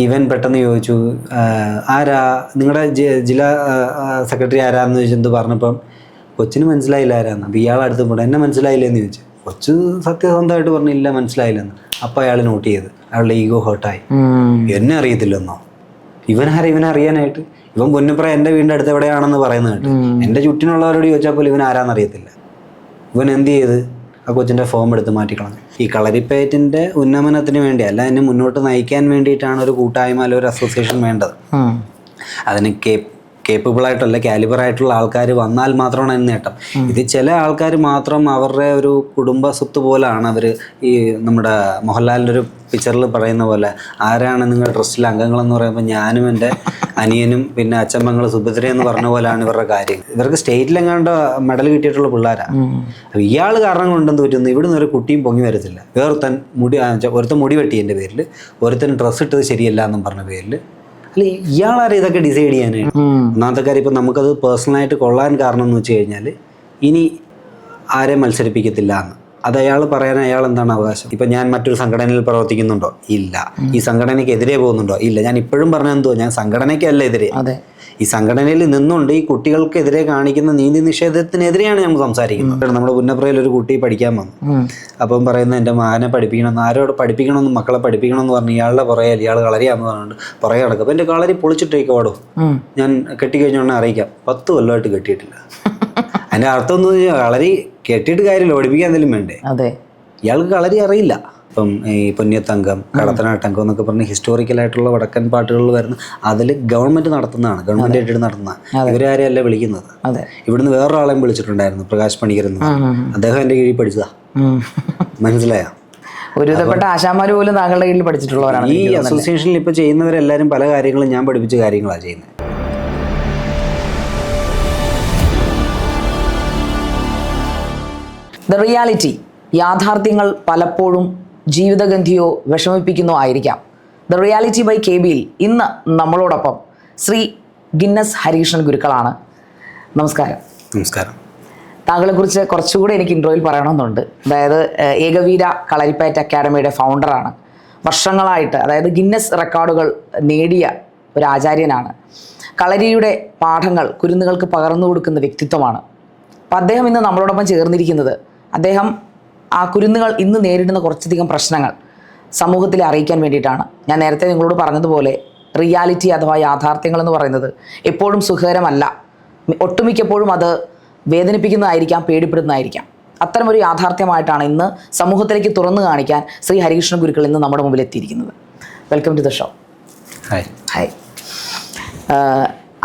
ഇവൻ പെട്ടെന്ന് ചോദിച്ചു, ആരാ നിങ്ങളുടെ ജില്ലാ സെക്രട്ടറി ആരാന്ന് ചോദിച്ചെന്ത് പറഞ്ഞപ്പം കൊച്ചിന് മനസ്സിലായില്ല ആരാന്ന്. അപ്പോൾ ഇയാളടുത്ത് പോയിട്ട് എന്നെ മനസ്സിലായില്ലെന്ന് ചോദിച്ചു. കൊച്ചു സത്യസന്ധമായിട്ട് പറഞ്ഞില്ല മനസ്സിലായില്ലെന്ന്. അപ്പോൾ അയാൾ നോട്ട് ചെയ്ത് അയാളുടെ ഈഗോ ഹേർട്ടായി. എന്നെ അറിയത്തില്ലെന്നോ, ഇവനെ അറിയാനായിട്ട്, ഇവൻ പൊന്നപ്പുറ എൻ്റെ വീടിൻ്റെ അടുത്ത് എവിടെയാണെന്ന് പറയുന്നത് കേട്ട് എൻ്റെ ചുറ്റിനുള്ളവരോട് ചോദിച്ചാൽ പോലും ഇവൻ ആരാന്നറിയത്തില്ല. ഇവൻ എന്ത് ചെയ്ത് ആ കൊച്ചിൻ്റെ ഫോം എടുത്ത് മാറ്റിക്കളഞ്ഞു. ഈ കളരിപ്പയറ്റിൻ്റെ ഉന്നമനത്തിന് വേണ്ടി അല്ല, എന്നെ മുന്നോട്ട് നയിക്കാൻ വേണ്ടിയിട്ടാണ് ഒരു കൂട്ടായ്മ അല്ലെങ്കിൽ ഒരു അസോസിയേഷൻ വേണ്ടത്. അതിന് കേപ്പബിളായിട്ടുള്ള കാലിബറായിട്ടുള്ള ആൾക്കാർ വന്നാൽ മാത്രമാണ് അതിന് നേട്ടം. ഇത് ചില ആൾക്കാർ മാത്രം അവരുടെ ഒരു കുടുംബ സ്വത്ത് പോലാണ് അവർ. ഈ നമ്മുടെ മോഹൻലാലിൻ്റെ ഒരു പിക്ചറിൽ പറയുന്ന പോലെ ആരാണ് നിങ്ങളുടെ ട്രസ്റ്റിലെ അംഗങ്ങളെന്ന് പറയുമ്പോൾ ഞാനും എൻ്റെ അനിയനും പിന്നെ അച്ഛമ്മങ്ങൾ സുഭദ്ര എന്ന് പറഞ്ഞ പോലെയാണ് ഇവരുടെ കാര്യം. ഇവർക്ക് സ്റ്റേറ്റിലെങ്ങാണ്ട് മെഡൽ കിട്ടിയിട്ടുള്ള പിള്ളേരാണ്. അപ്പോൾ ഇയാൾ കാരണം കൊണ്ടെന്ന് പറ്റുന്നു, ഇവിടുന്ന് ഒരു കുട്ടിയും പൊങ്ങി വരത്തില്ല. ഒരുത്തൻ മുടി വെട്ടിയതിൻ്റെ പേരിൽ, ഒരുത്തൻ ഡ്രസ്സ് ഇട്ടത് ശരിയല്ല എന്നും പറഞ്ഞ പേരിൽ. അല്ല, ഇയാളാരെ ഇതൊക്കെ ഡിസൈഡ് ചെയ്യാനായിട്ട്? ഒന്നാമത്തെ കാര്യം, ഇപ്പം നമുക്കത് പേഴ്സണലായിട്ട് കൊള്ളാൻ കാരണം എന്ന് വെച്ച് കഴിഞ്ഞാൽ ഇനി ആരെ മത്സരിപ്പിക്കത്തില്ല എന്ന്. അത് അയാൾ പറയാൻ അയാൾ എന്താണ് അവകാശം? ഇപ്പം ഞാൻ മറ്റൊരു സംഘടനയിൽ പ്രവർത്തിക്കുന്നുണ്ടോ? ഇല്ല. ഈ സംഘടനയ്ക്ക് പോകുന്നുണ്ടോ? ഇല്ല. ഞാൻ ഇപ്പോഴും പറഞ്ഞെന്തോ, ഞാൻ സംഘടനയ്ക്കല്ല എതിരെ. ഈ സംഘടനയിൽ നിന്നുകൊണ്ട് ഈ കുട്ടികൾക്കെതിരെ കാണിക്കുന്ന നീതി നിഷേധത്തിനെതിരെയാണ് ഞങ്ങൾ സംസാരിക്കുന്നത്. നമ്മുടെ പുന്നപ്രയിൽ ഒരു കുട്ടി പഠിക്കാൻ വന്നു. അപ്പം പറയുന്നത് എൻ്റെ മകനെ പഠിപ്പിക്കണമെന്ന്, ആരോട് പഠിപ്പിക്കണമെന്ന്, മക്കളെ പഠിപ്പിക്കണമെന്ന് പറഞ്ഞു ഇയാളുടെ പുറകെ ഇയാൾ കളരിയാന്ന് പറഞ്ഞുകൊണ്ട് പുറകെ കിടക്കും. അപ്പം എൻ്റെ കളരി പൊളിച്ചിട്ടേക്ക് ഓടും, ഞാൻ കെട്ടിക്കഴിഞ്ഞോണ്ട് അറിയിക്കാം. 10 കൊല്ലമായിട്ട് കെട്ടിയിട്ടില്ല. അതിൻ്റെ അർത്ഥം എന്ന് വെച്ചാൽ കളരി കെട്ടിയിട്ട് കാര്യമില്ല, പഠിപ്പിക്കാൻ എന്തെങ്കിലും വേണ്ടേ? ഇയാൾക്ക് കളരി അറിയില്ല. ഇപ്പം ഈ പൊന്നിയത്തങ്കം, കടത്തനാട്ടങ്കം എന്നൊക്കെ പറഞ്ഞ് ഹിസ്റ്റോറിക്കലായിട്ടുള്ള വടക്കൻ പാട്ടുകളിൽ വരുന്ന, അതിൽ ഗവൺമെൻറ് നടത്തുന്നതാണ്, ഗവൺമെൻറ് ആയിട്ട് നടത്തുന്നതാണ്. ഇവരാരെയല്ല വിളിക്കുന്നത്. ഇവിടുന്ന് വേറൊരാളെയും വിളിച്ചിട്ടുണ്ടായിരുന്നു, പ്രകാശ് പണിക്കർ എന്ന്. അദ്ദേഹം എൻ്റെ കീഴിൽ പഠിച്ചതാ. മനസ്സിലായോ? ഒരുവിധപ്പെട്ട ആശാന്മാർ പോലും താങ്കളുടെ കീഴിൽ പഠിച്ചിട്ടുള്ളവരാണ്. ഈ അസോസിയേഷനിൽ ഇപ്പോൾ ചെയ്യുന്നവരെല്ലാവരും പല കാര്യങ്ങളും ഞാൻ പഠിപ്പിച്ച കാര്യങ്ങളാണ് ചെയ്യുന്നത്. ദ റിയാലിറ്റി, യാഥാർത്ഥ്യങ്ങൾ പലപ്പോഴും ജീവിതഗന്ധിയോ വിഷമിപ്പിക്കുന്നോ ആയിരിക്കാം. ദ റിയാലിറ്റി ബൈ KBയിൽ ഇന്ന് നമ്മളോടൊപ്പം ശ്രീ ഗിന്നസ് ഹരീഷൻ ഗുരുക്കളാണ്. നമസ്കാരം. നമസ്കാരം. താങ്കളെക്കുറിച്ച് കുറച്ചുകൂടെ എനിക്ക് ഇൻട്രോയിൽ പറയണമെന്നുണ്ട്. അതായത് ഏകവീര കളരിപ്പയറ്റ് അക്കാഡമിയുടെ ഫൗണ്ടറാണ്. വർഷങ്ങളായിട്ട്, അതായത് ഗിന്നസ് റെക്കോർഡുകൾ നേടിയ ഒരു ആചാര്യനാണ്. കളരിയുടെ പാഠങ്ങൾ കുരുന്നുകൾക്ക് പകർന്നു കൊടുക്കുന്ന വ്യക്തിത്വമാണ്. അപ്പം അദ്ദേഹം ഇന്ന് നമ്മളോടൊപ്പം ചേർന്നിരിക്കുന്നത്, അദ്ദേഹം ആ കുരുന്നുകൾ ഇന്ന് നേരിടുന്ന കുറച്ചധികം പ്രശ്നങ്ങൾ സമൂഹത്തിലെ അറിയിക്കാൻ വേണ്ടിയിട്ടാണ്. ഞാൻ നേരത്തെ നിങ്ങളോട് പറഞ്ഞതുപോലെ റിയാലിറ്റി അഥവാ യാഥാർത്ഥ്യങ്ങൾ എന്ന് പറയുന്നത് എപ്പോഴും സുഖകരമല്ല. ഒട്ടുമിക്കപ്പോഴും അത് വേദനിപ്പിക്കുന്നതായിരിക്കാം, പേടിപ്പെടുന്നതായിരിക്കാം. അത്തരമൊരു യാഥാർത്ഥ്യമായിട്ടാണ് ഇന്ന് സമൂഹത്തിലേക്ക് തുറന്നു കാണിക്കാൻ ശ്രീ ഹരികൃഷ്ണ ഗുരുക്കൾ ഇന്ന് നമ്മുടെ മുമ്പിൽ എത്തിയിരിക്കുന്നത്. Welcome to the show. Hi.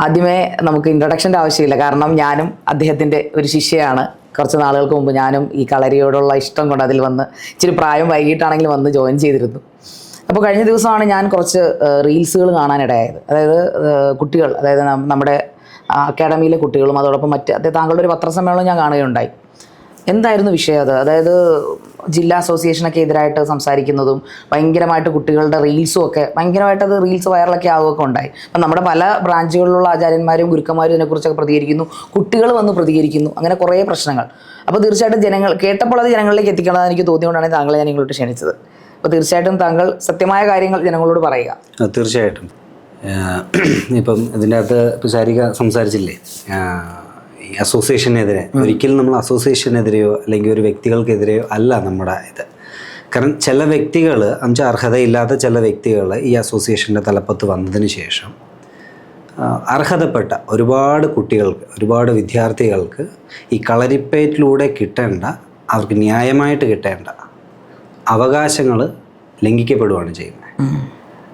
ആദ്യമേ നമുക്ക് ഇൻട്രൊഡക്ഷൻ്റെ ആവശ്യമില്ല, കാരണം ഞാനും അദ്ദേഹത്തിൻ്റെ ഒരു ശിഷ്യയാണ്. കുറച്ച് നാളുകൾക്ക് മുമ്പ് ഞാനും ഈ കളരിയോടുള്ള ഇഷ്ടം കൊണ്ട് അതിൽ വന്ന് ഇച്ചിരി പ്രായം വൈകിട്ടാണെങ്കിലും വന്ന് ജോയിൻ ചെയ്തിരുന്നു. അപ്പോൾ കഴിഞ്ഞ ദിവസമാണ് ഞാൻ കുറച്ച് റീൽസുകൾ കാണാനിടയായത്. അതായത് കുട്ടികൾ, അതായത് നമ്മുടെ അക്കാഡമിയിലെ കുട്ടികളും അതോടൊപ്പം താങ്കളുടെ ഒരു പത്രസമ്മേളനം ഞാൻ കാണുകയുണ്ടായി. എന്തായിരുന്നു വിഷയം അത്? അതായത് ജില്ലാ അസോസിയേഷനൊക്കെ എതിരായിട്ട് സംസാരിക്കുന്നതും ഭയങ്കരമായിട്ട് കുട്ടികളുടെ റീൽസും ഒക്കെ ഭയങ്കരമായിട്ട് അത് റീൽസ് വൈറലൊക്കെ ആവുകയൊക്കെ ഉണ്ടായി. അപ്പം നമ്മുടെ പല ബ്രാഞ്ചുകളിലുള്ള ആചാര്യന്മാരും ഗുരുക്കന്മാരും ഇതിനെക്കുറിച്ചൊക്കെ പ്രതികരിക്കുന്നു, കുട്ടികൾ വന്ന് പ്രതികരിക്കുന്നു, അങ്ങനെ കുറേ പ്രശ്നങ്ങൾ. അപ്പോൾ തീർച്ചയായിട്ടും ജനങ്ങൾ കേട്ടപ്പോൾ അത് ജനങ്ങളിലേക്ക് എത്തിക്കണമെന്ന് എനിക്ക് തോന്നിയുകൊണ്ടാണ് താങ്കളെ ഞാൻ ഇങ്ങോട്ട് ക്ഷണിച്ചത്. അപ്പോൾ തീർച്ചയായിട്ടും താങ്കൾ സത്യമായ കാര്യങ്ങൾ ജനങ്ങളോട് പറയുക. തീർച്ചയായിട്ടും. ഇപ്പം ഇതിൻ്റെ അകത്ത് ഇപ്പോൾ ശാരിക സംസാരിച്ചില്ലേ, ഈ അസോസിയേഷനെതിരെ ഒരിക്കലും നമ്മൾ അസോസിയേഷനെതിരെയോ അല്ലെങ്കിൽ ഒരു വ്യക്തികൾക്കെതിരെയോ അല്ല നമ്മുടെ ഇത്. കാരണം ചില വ്യക്തികൾ, എന്നുവെച്ചാൽ അർഹതയില്ലാത്ത ചില വ്യക്തികൾ ഈ അസോസിയേഷൻ്റെ തലപ്പത്ത് വന്നതിന് ശേഷം അർഹതപ്പെട്ട ഒരുപാട് കുട്ടികൾക്ക്, ഒരുപാട് വിദ്യാർത്ഥികൾക്ക് ഈ കളരിപ്പയറ്റിലൂടെ കിട്ടേണ്ട, അവർക്ക് ന്യായമായിട്ട് കിട്ടേണ്ട അവകാശങ്ങൾ ലംഘിക്കപ്പെടുകയാണ് ചെയ്യുന്നത്.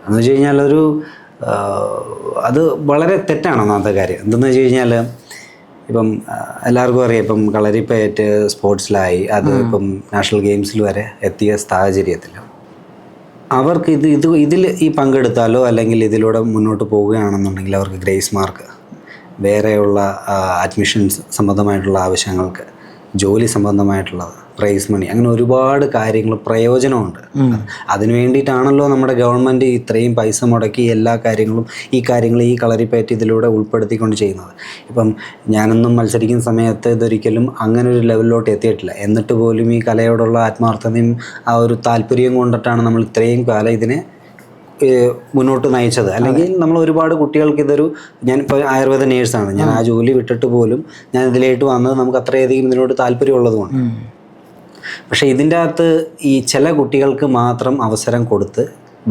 എന്ന് വെച്ച് കഴിഞ്ഞാൽ അത് വളരെ തെറ്റാണ് ഒന്നാമത്തെ കാര്യം. എന്തെന്ന് വെച്ച് കഴിഞ്ഞാൽ, ഇപ്പം എല്ലാവർക്കും അറിയാം, ഇപ്പം കളരിപ്പയറ്റ് സ്പോർട്സിലായി, അത് ഇപ്പം നാഷണൽ ഗെയിംസിൽ വരെ എത്തിയ സാഹചര്യത്തിൽ അവർക്ക് ഇതിൽ ഈ പങ്കെടുത്താലോ അല്ലെങ്കിൽ ഇതിലൂടെ മുന്നോട്ട് പോവുകയാണെന്നുണ്ടെങ്കിൽ അവർക്ക് ഗ്രേസ് മാർക്ക്, വേറെയുള്ള അഡ്മിഷൻസ് സംബന്ധമായിട്ടുള്ള ആവശ്യങ്ങൾക്ക്, ജോലി സംബന്ധമായിട്ടുള്ളത്, പ്രൈസ് മണി, അങ്ങനെ ഒരുപാട് കാര്യങ്ങൾ പ്രയോജനമുണ്ട്. അതിനു വേണ്ടിയിട്ടാണല്ലോ നമ്മുടെ ഗവൺമെൻറ് ഇത്രയും പൈസ മുടക്കി എല്ലാ കാര്യങ്ങളും ഈ കളരിപ്പയറ്റ് ഇതിലൂടെ ഉൾപ്പെടുത്തിക്കൊണ്ട് ചെയ്യുന്നത്. ഇപ്പം ഞാനൊന്നും മത്സരിക്കുന്ന സമയത്ത് ഇതൊരിക്കലും അങ്ങനെ ഒരു ലെവലിലോട്ട് എത്തിയിട്ടില്ല. എന്നിട്ട് പോലും ഈ കലയോടുള്ള ആത്മാർത്ഥതയും ആ ഒരു താല്പര്യം കൊണ്ടിട്ടാണ് നമ്മൾ ഇത്രയും കാലം ഇതിനെ മുന്നോട്ട് നയിച്ചത്. അല്ലെങ്കിൽ നമ്മൾ ഒരുപാട് കുട്ടികൾക്ക് ഇതൊരു, ഞാനിപ്പോൾ ആയുർവേദ നേഴ്സാണ്, ഞാൻ ആ ജോലി വിട്ടിട്ട് പോലും ഞാൻ ഇതിലേക്ക് വന്നത് നമുക്ക് അത്രയധികം ഇതിനോട് താല്പര്യമുള്ളതുകൊണ്ട്. പക്ഷേ ഇതിൻ്റെ അകത്ത് ഈ ചില കുട്ടികൾക്ക് മാത്രം അവസരം കൊടുത്ത്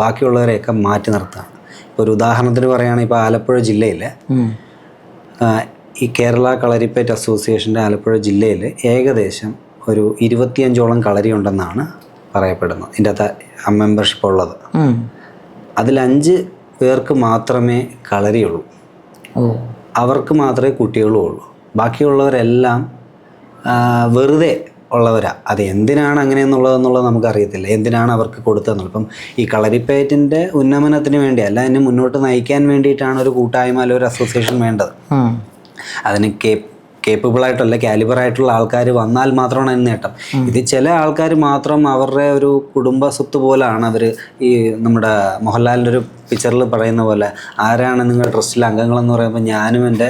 ബാക്കിയുള്ളവരെയൊക്കെ മാറ്റി നിർത്തുകയാണ്. ഇപ്പോൾ ഒരു ഉദാഹരണത്തിന് പറയുകയാണെങ്കിൽ ഇപ്പോൾ ആലപ്പുഴ ജില്ലയിൽ ഈ കേരള കളരിപ്പയറ്റ് അസോസിയേഷൻ്റെ ആലപ്പുഴ ജില്ലയിൽ ഏകദേശം ഒരു 25ഓളം കളരി ഉണ്ടെന്നാണ് പറയപ്പെടുന്നത്. ഇതിൻ്റെ അകത്ത് മെമ്പർഷിപ്പ് ഉള്ളത്. അതിൽ 5 പേർക്ക് മാത്രമേ കളരിയുള്ളൂ, അവർക്ക് മാത്രമേ കുട്ടികളും ഉള്ളൂ. ബാക്കിയുള്ളവരെല്ലാം വെറുതെ ഉള്ളവരാണ്. അത് എന്തിനാണ് അങ്ങനെയെന്നുള്ളത് നമുക്കറിയത്തില്ല, എന്തിനാണ് അവർക്ക് കൊടുത്തതെന്നുള്ളത്. ഇപ്പം ഈ കളരിപ്പയറ്റിൻ്റെ ഉന്നമനത്തിന് വേണ്ടി അല്ല, അതിനെ മുന്നോട്ട് നയിക്കാൻ വേണ്ടിയിട്ടാണ് ഒരു കൂട്ടായ്മ അല്ലെങ്കിൽ ഒരു അസോസിയേഷൻ വേണ്ടത്. അതിന് കേപ്പബിളായിട്ടുള്ള കാലിബറായിട്ടുള്ള ആൾക്കാർ വന്നാൽ മാത്രമാണ് അതിന് നേട്ടം. ഇത് ചില ആൾക്കാർ മാത്രം അവരുടെ ഒരു കുടുംബ സ്വത്ത് പോലാണ് അവർ. ഈ നമ്മുടെ മോഹൻലാലിൻ്റെ ഒരു പിക്ചറിൽ പറയുന്ന പോലെ, ആരാണ് നിങ്ങളുടെ ട്രസ്റ്റിലെ അംഗങ്ങളെന്ന് പറയുമ്പോൾ ഞാനും എൻ്റെ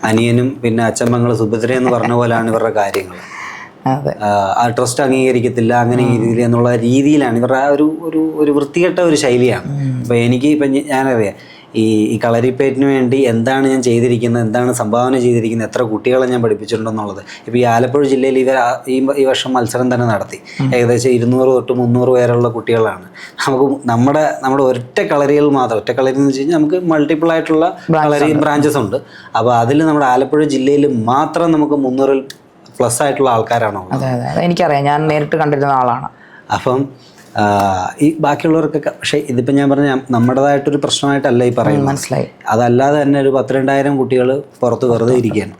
അനിയനും പിന്നെ അച്ഛമ്മങ്ങൾ സുഭദ്ര എന്ന് പറഞ്ഞ പോലെയാണ് ഇവരുടെ കാര്യങ്ങൾ. ആ ട്രസ്റ്റ് അംഗീകരിക്കത്തില്ല അങ്ങനെ ഈ രീതിയിൽ എന്നുള്ള രീതിയിലാണ് ഇവരുടെ ആ ഒരു വൃത്തികെട്ട ഒരു ശൈലിയാണ്. അപ്പോൾ ഇപ്പം ഞാനറിയാം ഈ കളരിപ്പയറ്റിന് വേണ്ടി എന്താണ് ഞാൻ ചെയ്തിരിക്കുന്നത്, എന്താണ് സംഭാവന ചെയ്തിരിക്കുന്നത്, എത്ര കുട്ടികളെ ഞാൻ പഠിപ്പിച്ചിട്ടുണ്ടെന്നുള്ളത്. ഇപ്പോൾ ഈ ആലപ്പുഴ ജില്ലയിൽ ഇവർ ഈ വർഷം മത്സരം തന്നെ നടത്തി. ഏകദേശം 200 തൊട്ട് 300 പേരുള്ള കുട്ടികളാണ്. നമ്മുടെ ഒറ്റ കളരികൾ മാത്രം, ഒറ്റ കളരി എന്ന് വെച്ച് കഴിഞ്ഞാൽ നമുക്ക് മൾട്ടിപ്പിൾ ആയിട്ടുള്ള കളരി ബ്രാഞ്ചസ് ഉണ്ട്. അപ്പോൾ അതിൽ നമ്മുടെ ആലപ്പുഴ ജില്ലയിൽ മാത്രം നമുക്ക് 300 പ്ലസ് ആയിട്ടുള്ള ആൾക്കാരാണോ? എനിക്കറിയാം, ഞാൻ നേരിട്ട് കണ്ടിരുന്ന ആളാണ്. അപ്പം ഈ ബാക്കിയുള്ളവർക്കൊക്കെ, പക്ഷേ ഇതിപ്പോൾ ഞാൻ പറഞ്ഞ നമ്മുടേതായിട്ടൊരു പ്രശ്നമായിട്ടല്ല ഈ പറയുന്നത്. മനസ്സിലായി. അതല്ലാതെ തന്നെ ഒരു 10,000-20,000 കുട്ടികൾ പുറത്ത് വെറുതെ ഇരിക്കുകയാണ്.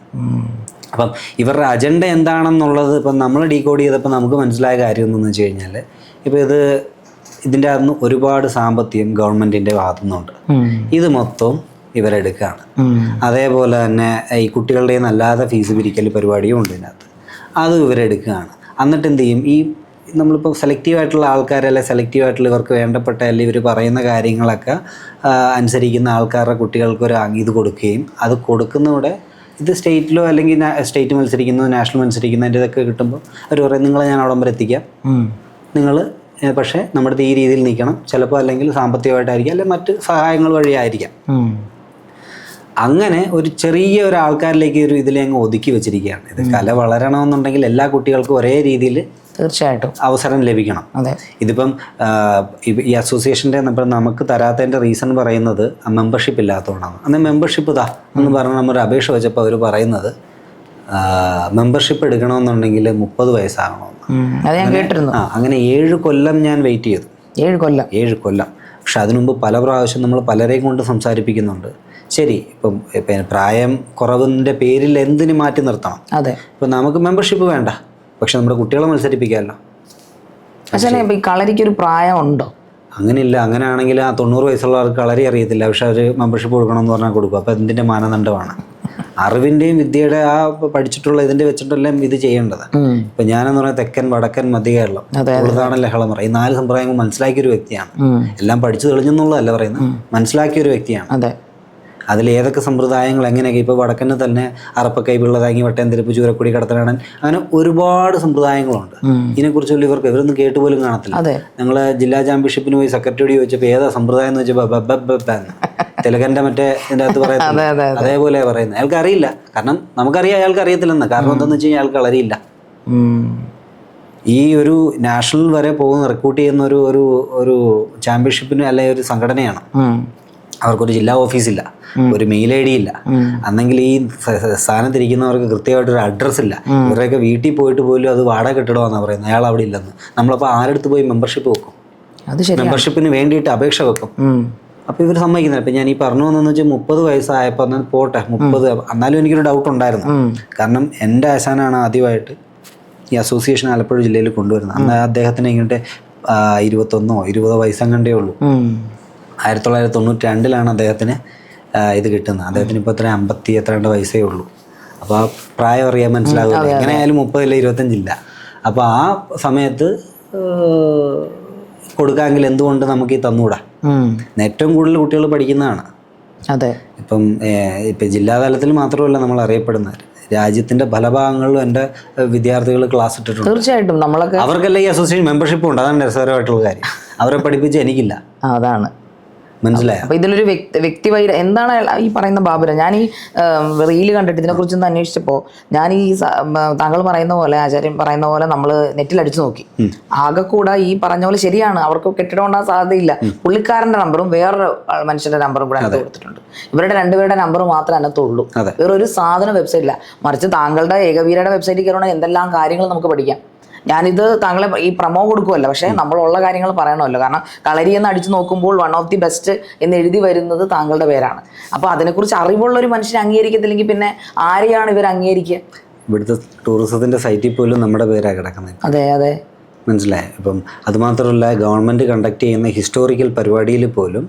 അപ്പം ഇവരുടെ അജണ്ട എന്താണെന്നുള്ളത് ഇപ്പം നമ്മൾ ഡീകോഡ് ചെയ്തപ്പോൾ നമുക്ക് മനസ്സിലായ കാര്യം എന്തെന്ന് വെച്ച് കഴിഞ്ഞാൽ, ഇപ്പോൾ ഇതിൻ്റെ അകത്ത് ഒരുപാട് സാമ്പത്തികം ഗവൺമെൻറ്റിൻ്റെ ഭാഗത്തുനിന്നുണ്ട്. ഇത് മൊത്തം ഇവരെടുക്കുകയാണ്. അതേപോലെ തന്നെ ഈ കുട്ടികളുടെ അല്ലാതെ ഫീസ് പിരിക്കൽ പരിപാടിയും ഉണ്ട് ഇതിനകത്ത്, അതും ഇവരെടുക്കുകയാണ്. എന്നിട്ട് എന്ത് ചെയ്യും, ഈ നമ്മളിപ്പോൾ സെലക്റ്റീവായിട്ടുള്ള ആൾക്കാരല്ല, സെലക്റ്റീവായിട്ടുള്ള ഇവർക്ക് വേണ്ടപ്പെട്ട അല്ലെങ്കിൽ ഇവർ പറയുന്ന കാര്യങ്ങളൊക്കെ അനുസരിക്കുന്ന ആൾക്കാരുടെ കുട്ടികൾക്കൊരു ഇത് കൊടുക്കുകയും, അത് കൊടുക്കുന്നതോടെ ഇത് സ്റ്റേറ്റിലോ അല്ലെങ്കിൽ സ്റ്റേറ്റ് മത്സരിക്കുന്നു, നാഷണൽ മത്സരിക്കുന്നതിൻ്റെ ഇതൊക്കെ കിട്ടുമ്പോൾ അവർ പറയും നിങ്ങളെ ഞാൻ അവിടം വരെ എത്തിക്കാം, നിങ്ങൾ പക്ഷേ നമ്മുടെ ഈ രീതിയിൽ നിൽക്കണം. ചിലപ്പോൾ അല്ലെങ്കിൽ സാമ്പത്തികമായിട്ടായിരിക്കും, അല്ലെങ്കിൽ മറ്റ് സഹായങ്ങൾ വഴിയായിരിക്കാം. അങ്ങനെ ഒരു ചെറിയ ഒരാൾക്കാരിലേക്ക് ഇതിലെ അങ്ങ് ഒതുക്കി വെച്ചിരിക്കുകയാണ്. ഇത് കല വളരണമെന്നുണ്ടെങ്കിൽ എല്ലാ കുട്ടികൾക്കും ഒരേ രീതിയിൽ തീർച്ചയായിട്ടും അവസരം ലഭിക്കണം. ഇതിപ്പം ഈ അസോസിയേഷൻ്റെ നമുക്ക് തരാത്തതിൻ്റെ റീസൺ പറയുന്നത് മെമ്പർഷിപ്പ് ഇല്ലാത്തതുകൊണ്ടാണ്. അന്ന് മെമ്പർഷിപ്പ് ഇതാ എന്ന് പറഞ്ഞാൽ നമ്മൾ അപേക്ഷ വെച്ചപ്പോൾ അവർ പറയുന്നത് മെമ്പർഷിപ്പ് എടുക്കണമെന്നുണ്ടെങ്കിൽ 30 വയസ്സാകണമെന്ന്. അങ്ങനെ 7 കൊല്ലം ഞാൻ വെയിറ്റ് ചെയ്തു. 7 കൊല്ലം. പക്ഷെ അതിനുമുമ്പ് പല പ്രാവശ്യം നമ്മൾ പലരെയും കൊണ്ട് സംസാരിപ്പിക്കുന്നുണ്ട്. ശരി, ഇപ്പം പ്രായം കുറവിൻ്റെ പേരിൽ എന്തിനു മാറ്റി നിർത്തണം? ഇപ്പം നമുക്ക് മെമ്പർഷിപ്പ് വേണ്ട, പക്ഷെ നമ്മുടെ കുട്ടികളെ മത്സരിപ്പിക്കാമല്ലോ. ഈ കളരിക്കൊരു പ്രായമുണ്ടോ? അങ്ങനെയില്ല. അങ്ങനെയാണെങ്കിൽ ആ 90 വയസ്സുള്ളവർക്ക് കളരി അറിയത്തില്ല, പക്ഷെ അവർ മെമ്പർഷിപ്പ് കൊടുക്കണമെന്ന് പറഞ്ഞാൽ കൊടുക്കും. അപ്പോൾ എന്തിൻ്റെ മാനദണ്ഡമാണ്? അറിവിൻ്റെയും വിദ്യയുടെ ആ പഠിച്ചിട്ടുള്ള ഇതിൻ്റെ വെച്ചിട്ടെല്ലാം ഇത് ചെയ്യേണ്ടത്. ഇപ്പം ഞാനെന്ന് പറഞ്ഞാൽ തെക്കൻ, വടക്കൻ, മധ്യ കേരളം, ഉള്ളതാണ് ലഹളമറ, ഈ 4 സമ്പ്രദായങ്ങൾ മനസ്സിലാക്കിയൊരു വ്യക്തിയാണ്. എല്ലാം പഠിച്ചു തെളിഞ്ഞെന്നുള്ളതല്ല പറയുന്നത്, മനസ്സിലാക്കിയൊരു വ്യക്തിയാണ്. അതിലേതൊക്കെ സമ്പ്രദായങ്ങൾ എങ്ങനെയൊക്കെ, ഇപ്പോൾ വടക്കന് തന്നെ അറപ്പക്കൈ, പിള്ളതാങ്ങി, വട്ടയന്തിരിപ്പ്, ചൂരക്കുടി, കടത്തനാടൻ, അങ്ങനെ ഒരുപാട് സമ്പ്രദായങ്ങളുണ്ട്. ഇതിനെക്കുറിച്ചുള്ള ഇവരൊന്നും കേട്ടുപോലും കാണത്തില്ല. ഞങ്ങൾ ജില്ലാ ചാമ്പ്യൻഷിപ്പിന് പോയി സെക്രട്ടറിയോട് ചോദിച്ചപ്പോൾ ഏതാ സമ്പ്രദായം എന്ന് വെച്ചപ്പോൾ തിലകൻ്റെ മറ്റേ ഇതിൻ്റെ അകത്ത് പറയുന്നത് അതേപോലെ പറയുന്നത്. അയാൾക്ക് അറിയില്ല, കാരണം നമുക്കറിയാം അയാൾക്ക് അറിയത്തില്ലെന്ന്. കാരണം എന്താണെന്ന് വെച്ച് കഴിഞ്ഞാൽ അയാൾക്ക് അറിയില്ല. ഈ ഒരു നാഷണൽ വരെ പോകുന്ന റിക്രൂട്ട് ചെയ്യുന്ന ഒരു ചാമ്പ്യൻഷിപ്പിന് അല്ലെങ്കിൽ ഒരു സംഘടനയാണ്. അവർക്കൊരു ജില്ലാ ഓഫീസില്ല, ഒരു മെയിൽ ഐ ഡി ഇല്ല, അന്നെങ്കിൽ ഈ സ്ഥാനത്തിരിക്കുന്നവർക്ക് കൃത്യമായിട്ടൊരു അഡ്രസ്സ് ഇല്ല. ഇവരുടെയൊക്കെ വീട്ടിൽ പോയിട്ട് പോലും അത് വാടക കെട്ടിടമാണെന്നാണ് പറയുന്നത്, അയാൾ അവിടെ ഇല്ലെന്ന്. നമ്മളപ്പോൾ ആരെടുത്ത് പോയി മെമ്പർഷിപ്പ് വെക്കും? മെമ്പർഷിപ്പിന് വേണ്ടിയിട്ട് അപേക്ഷ വെക്കും. അപ്പോൾ ഇവർ സമ്മതിക്കുന്നില്ല. ഇപ്പം ഞാൻ ഈ പറഞ്ഞു വന്നതെന്ന് വെച്ചാൽ 30 വയസ്സായപ്പോൾ എന്നാൽ പോട്ടെ 30, എന്നാലും എനിക്കൊരു ഡൗട്ട് ഉണ്ടായിരുന്നു. കാരണം എൻ്റെ ആശാനാണ് ആദ്യമായിട്ട് ഈ അസോസിയേഷൻ ആലപ്പുഴ ജില്ലയിൽ കൊണ്ടുവരുന്നത്. അന്ന് അദ്ദേഹത്തിന് ഇങ്ങോട്ട് 21 or 20 വയസ്സെങ്ങണ്ടേ ഉള്ളൂ. 1992 അദ്ദേഹത്തിന് ഇത് കിട്ടുന്നത്. അദ്ദേഹത്തിന് ഇപ്പോൾ 50 വയസ്സേ ഉള്ളൂ. അപ്പോൾ ആ പ്രായം അറിയാൻ മനസ്സിലാവില്ല. എങ്ങനെ ആയാലും 30 ഇല്ല 25 അപ്പോൾ ആ സമയത്ത് കൊടുക്കാമെങ്കിൽ എന്തുകൊണ്ട് നമുക്ക് ഈ തന്നുകൂടാ? ഏറ്റവും കൂടുതൽ കുട്ടികൾ പഠിക്കുന്നതാണ്. ഇപ്പം ജില്ലാതലത്തിൽ മാത്രമല്ല നമ്മൾ അറിയപ്പെടുന്നത്, രാജ്യത്തിന്റെ പല ഭാഗങ്ങളിലും എൻ്റെ വിദ്യാർത്ഥികൾ ക്ലാസ് ഇട്ടിട്ടുണ്ട്. തീർച്ചയായിട്ടും അവർക്കെല്ലാം ഈ അസോസിയേഷൻ മെമ്പർഷിപ്പ് ഉണ്ട്. അതാണ് രസകരമായിട്ടുള്ള കാര്യം. അവരെ പഠിപ്പിച്ച് എനിക്കില്ല. അതാണ് മനസ്സിലായോ? അപ്പൊ ഇതിലൊരു വ്യക്തിവൈര എന്താണ് ഈ പറയുന്ന ബാബുരാജ്? ഞാൻ ഈ റീല് കണ്ടിട്ട് ഇതിനെക്കുറിച്ചൊന്ന് അന്വേഷിച്ചപ്പോൾ ഞാൻ ഈ താങ്കൾ പറയുന്ന പോലെ, ആചാര്യൻ പറയുന്ന പോലെ നമ്മൾ നെറ്റിൽ അടിച്ചു നോക്കി. ആകെ കൂടെ ഈ പറഞ്ഞ പോലെ ശരിയാണ്, അവർക്ക് കെട്ടിടം ഉണ്ടാകാൻ സാധ്യതയില്ല. പുള്ളിക്കാരന്റെ നമ്പറും വേറൊരു മനുഷ്യന്റെ നമ്പറും കൂടെ അതിനകത്ത് കൊടുത്തിട്ടുണ്ട്. ഇവരുടെ രണ്ടുപേരുടെ നമ്പർ മാത്രമേ അതിനകത്തുള്ളൂ. വേറൊരു സാധനം വെബ്സൈറ്റില്ല. മറിച്ച് താങ്കളുടെ ഏകവീരയുടെ വെബ്സൈറ്റിൽ കയറണമെങ്കിൽ എന്തെല്ലാം കാര്യങ്ങൾ നമുക്ക് പഠിക്കാം. ഞാനിത് താങ്കളെ ഈ പ്രമോ കൊടുക്കുമല്ല, പക്ഷേ നമ്മളുള്ള കാര്യങ്ങൾ പറയണമല്ലോ. കാരണം കളരി എന്ന് അടിച്ചു നോക്കുമ്പോൾ 1 ഓഫ് ദി ബെസ്റ്റ് എന്ന് എഴുതി വരുന്നത് താങ്കളുടെ പേരാണ്. അപ്പോൾ അതിനെക്കുറിച്ച് അറിവുള്ള ഒരു മനുഷ്യനെ അംഗീകരിക്കത്തില്ലെങ്കിൽ പിന്നെ ആരെയാണ് ഇവർ അംഗീകരിക്കുക? ഇവിടുത്തെ ടൂറിസത്തിന്റെ സൈറ്റിൽ പോലും നമ്മുടെ പേരാണ് കിടക്കുന്നത്. അതെ അതെ, മനസ്സിലായി. ഇപ്പം അതുമാത്രമല്ല, ഗവൺമെൻറ് കണ്ടക്ട് ചെയ്യുന്ന ഹിസ്റ്റോറിക്കൽ പരിപാടിയിൽ പോലും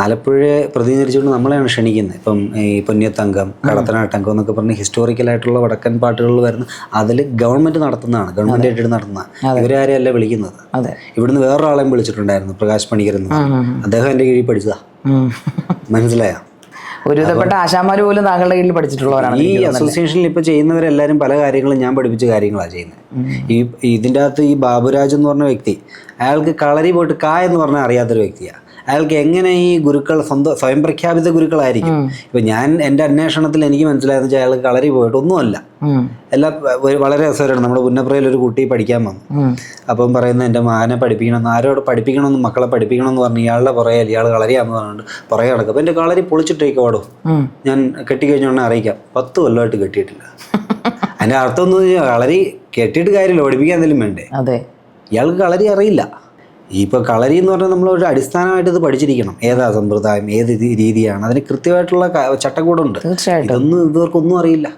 ആലപ്പുഴയെ പ്രതിനിധീകരിച്ചുകൊണ്ട് നമ്മളെയാണ് ക്ഷണിക്കുന്നത്. ഇപ്പം ഈ പൊന്നിയത്തങ്കം, കടത്തനാട്ടങ്കം എന്നൊക്കെ പറഞ്ഞ് ഹിസ്റ്റോറിക്കലായിട്ടുള്ള വടക്കൻ പാട്ടുകളിൽ വരുന്ന അതിൽ ഗവൺമെൻറ് നടത്തുന്നതാണ്, ഗവൺമെൻറ് ആയിട്ട് നടത്തുന്നതാണ്. ഇവരാരെയും അല്ല വിളിക്കുന്നത്. ഇവിടുന്ന് വേറൊരാളെയും വിളിച്ചിട്ടുണ്ടായിരുന്നു, പ്രകാശ് പണിക്കർ എന്ന്. അദ്ദേഹം എൻ്റെ കീഴിൽ പഠിച്ചതാ. മനസ്സിലായോ? ഒരുവിധപ്പെട്ട ആശാന്മാർ പോലും താങ്കളുടെ കീഴിൽ പഠിച്ചിട്ടുള്ളവരാണ്. ഈ അസോസിയേഷനിൽ ഇപ്പോൾ ചെയ്യുന്നവരെല്ലാവരും പല കാര്യങ്ങളും ഞാൻ പഠിപ്പിച്ച കാര്യങ്ങളാണ് ചെയ്യുന്നത്. ഇതിൻ്റെ അകത്ത് ഈ ബാബുരാജ് എന്ന് പറഞ്ഞ വ്യക്തി, അയാൾക്ക് കളരി പോയിട്ട് എന്ന് പറഞ്ഞാൽ അറിയാത്തൊരു വ്യക്തിയാണ്. അയാൾക്ക് എങ്ങനെ ഈ ഗുരുക്കൾ സ്വയം പ്രഖ്യാപിത ഗുരുക്കളായിരിക്കും? ഇപ്പം ഞാൻ എൻ്റെ അന്വേഷണത്തിൽ എനിക്ക് മനസ്സിലായെന്ന് വെച്ചാൽ അയാൾക്ക് കളരി പോയിട്ട് ഒന്നുമല്ല. എല്ലാം വളരെ രസകരമാണ്. നമ്മുടെ പുന്നപ്രയിൽ ഒരു കുട്ടി പഠിക്കാൻ വന്നു. അപ്പം പറയുന്നത് എൻ്റെ മകനെ പഠിപ്പിക്കണമെന്ന്, ആരോട് പഠിപ്പിക്കണമെന്ന്, മക്കളെ പഠിപ്പിക്കണമെന്ന് പറഞ്ഞു. ഇയാളുടെ പുറകെ ഇയാൾ കളരിയാന്ന് പറഞ്ഞിട്ട് പുറകെ നടക്കും. അപ്പം എൻ്റെ കളരി പൊളിച്ചിട്ടേക്കോടോ, ഞാൻ കെട്ടിക്കഴിഞ്ഞോണ്ട് അറിയിക്കാം. 10 കൊല്ലമായിട്ട് കെട്ടിയിട്ടില്ല. അതിൻ്റെ അർത്ഥം എന്ന് വെച്ചാൽ കളരി കെട്ടിയിട്ട് കാര്യമില്ല, പഠിപ്പിക്കാൻ എന്തെങ്കിലും വേണ്ടേ? ഇയാൾക്ക് കളരി അറിയില്ല. ഇപ്പോൾ കളരി എന്ന് പറഞ്ഞാൽ നമ്മളൊരു അടിസ്ഥാനമായിട്ട് ഇത് പഠിച്ചിരിക്കണം. ഏതാ സമ്പ്രദായം, ഏത് രീതിയാണ്, അതിന് കൃത്യമായിട്ടുള്ള ചട്ടക്കൂടുണ്ട്. ഇതൊന്നും ഇവർക്കൊന്നും അറിയില്ല.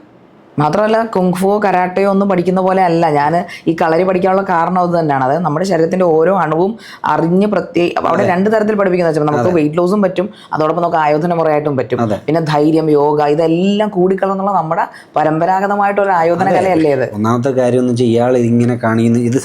മാത്രമല്ല കുങ്ഫുവോ കരാട്ടയോ ഒന്നും പഠിക്കുന്ന പോലെ അല്ല ഞാൻ ഈ കളരി പഠിക്കാനുള്ള കാരണം അത് തന്നെയാണ്. അതായത് നമ്മുടെ ശരീരത്തിന്റെ ഓരോ അണുവും അറിഞ്ഞ് അവിടെ 2 തരത്തിൽ പഠിപ്പിക്കുന്ന വെച്ചാൽ നമുക്ക് വെയിറ്റ് ലോസും പറ്റും, അതോടൊപ്പം നമുക്ക് ആയോധന മുറയായിട്ടും പറ്റും. പിന്നെ ധൈര്യം, യോഗ, ഇതെല്ലാം കൂടിക്കളന്നുള്ള നമ്മുടെ പരമ്പരാഗതമായിട്ടൊരു ആയോധന കലയല്ലേ ഇത്. ഒന്നാമത്തെ കാര്യം എന്ന് വെച്ചാൽ ഇയാൾ ഇതിങ്ങനെ കാണിക്കുന്നു, ഇത്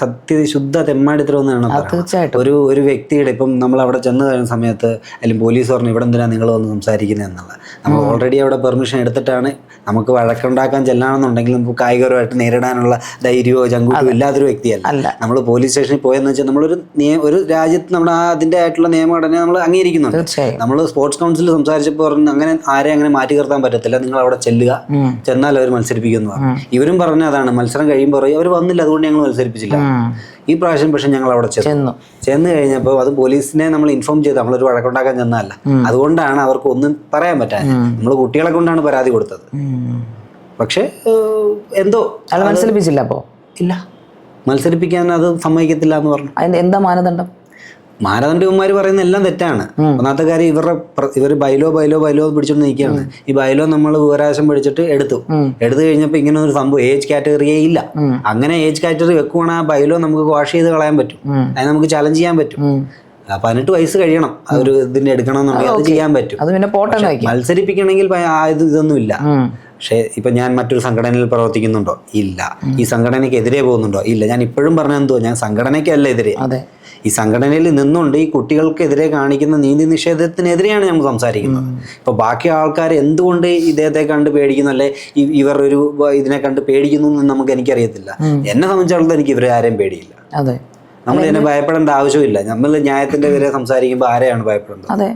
ശുദ്ധ തെമ്മാടിത്തരമെന്നാണ്. തീർച്ചയായിട്ടും ഒരു വ്യക്തിയുടെ ഇപ്പം നമ്മൾ അവിടെ ചെന്ന് കഴിയുന്ന സമയത്ത് അല്ലെങ്കിൽ പോലീസ് പറഞ്ഞു ഇവിടെ എന്തിനാണ് നിങ്ങൾ വന്ന് സംസാരിക്കുന്നത് എന്നുള്ളത്. നമ്മൾ ഓൾറെഡി അവിടെ പെർമിഷൻ എടുത്തിട്ടാണ്. നമുക്ക് വഴക്കുണ്ടാക്കാൻ ചെല്ലാണെന്നുണ്ടെങ്കിൽ നമുക്ക് കായികപരമായിട്ട് നേരിടാനുള്ള ധൈര്യമോ ചങ്കൂറ്റോ ഇല്ലാത്തൊരു വ്യക്തിയല്ല. നമ്മൾ പോലീസ് സ്റ്റേഷനിൽ പോയെന്ന് വെച്ചാൽ നമ്മളൊരു രാജ്യത്ത് നമ്മുടെ അതിൻ്റെ ആയിട്ടുള്ള നിയമഘടന നമ്മൾ അംഗീകരിക്കുന്നുണ്ട്. നമ്മൾ സ്പോർട്സ് കൗൺസിൽ സംസാരിച്ചപ്പോൾ പറഞ്ഞു അങ്ങനെ ആരെയും അങ്ങനെ മാറ്റി നിർത്താൻ പറ്റത്തില്ല, നിങ്ങൾ അവിടെ ചെല്ലുക, ചെന്നാൽ അവർ മത്സരിപ്പിക്കുമെന്ന് പറഞ്ഞു. ഇവരും പറഞ്ഞ അതാണ്, മത്സരം കഴിയുമ്പോൾ അവർ വന്നില്ല, അതുകൊണ്ട് ഞങ്ങൾ മത്സരിപ്പിച്ചില്ല. ഈ പ്രാവശ്യം പക്ഷെ ഞങ്ങൾ അവിടെ ചെന്ന് കഴിഞ്ഞപ്പോൾ അത് പോലീസിനെ നമ്മൾ ഇൻഫോം ചെയ്ത് നമ്മളൊരു വഴക്കുണ്ടാക്കാൻ ചെന്നതല്ല. അതുകൊണ്ടാണ് അവർക്ക് ഒന്നും പറയാൻ പറ്റാൻ. നമ്മൾ കുട്ടികളെ കൊണ്ടാണ് പരാതി കൊടുത്തത്. പക്ഷെ എന്തോ അത് മത്സരിപ്പിച്ചില്ല. അപ്പോൾ ഇല്ല, മത്സരിപ്പിക്കാൻ അത് സമ്മതിക്കത്തില്ല എന്ന് പറഞ്ഞു. അതിന്റെ എന്താ മാനദണ്ഡം? മാനദണ്ഡവന്മാർ പറയുന്ന എല്ലാം തെറ്റാണ്. ഒന്നാമത്തെ കാര്യം ഇവർ ബൈലോ പിടിച്ചോണ്ട് നിൽക്കുകയാണ്. ഈ ബൈലോ നമ്മൾ വിവരാവകാശം പിടിച്ചിട്ട് എടുത്തു കഴിഞ്ഞപ്പോൾ ഇങ്ങനെ ഒരു സംഭവം ഏജ് കാറ്റഗറിയേ ഇല്ല. അങ്ങനെ ഏജ് കാറ്റഗറി വെക്കുവാണെങ്കിൽ ആ ബൈലോ നമുക്ക് വാഷ് ചെയ്ത് കളയാൻ പറ്റും, അതിന് നമുക്ക് ചലഞ്ച് ചെയ്യാൻ പറ്റും. 18 വയസ്സ് കഴിയണം ഒരു ഇതിന്റെ എടുക്കണമെന്നുണ്ടെങ്കിൽ അത് ചെയ്യാൻ പറ്റും. മത്സരിപ്പിക്കണമെങ്കിൽ ഇതൊന്നും ഇല്ല. പക്ഷേ ഇപ്പൊ ഞാൻ മറ്റൊരു സംഘടനയിൽ പ്രവർത്തിക്കുന്നുണ്ടോ? ഇല്ല. ഈ സംഘടനയ്ക്കെതിരെ പോകുന്നുണ്ടോ? ഇല്ല. ഞാൻ ഇപ്പോഴും പറഞ്ഞെന്തോ, ഞാൻ സംഘടനയ്ക്കല്ല എതിരെ. ഈ സംഘടനയിൽ നിന്നുകൊണ്ട് ഈ കുട്ടികൾക്കെതിരെ കാണിക്കുന്ന നീതി നിഷേധത്തിനെതിരെയാണ് ഞങ്ങൾ സംസാരിക്കുന്നത്. ഇപ്പോൾ ബാക്കി ആൾക്കാർ എന്തുകൊണ്ട് ഇദ്ദേഹത്തെ കണ്ട് പേടിക്കുന്നു, അല്ലെ ഇവർ ഒരു ഇതിനെ കണ്ട് പേടിക്കുന്നു എന്ന് എനിക്കറിയത്തില്ല. എന്നെ സംബന്ധിച്ചിടത്തോളം എനിക്ക് ഇവരെ ആരെയും പേടിയില്ല. നമ്മൾ ഇതിനെ ഭയപ്പെടേണ്ട ആവശ്യമില്ല. നമ്മൾ ന്യായത്തിന്റെ എതിരെ സംസാരിക്കുമ്പോൾ ആരെയാണ് ഭയപ്പെടേണ്ടത്?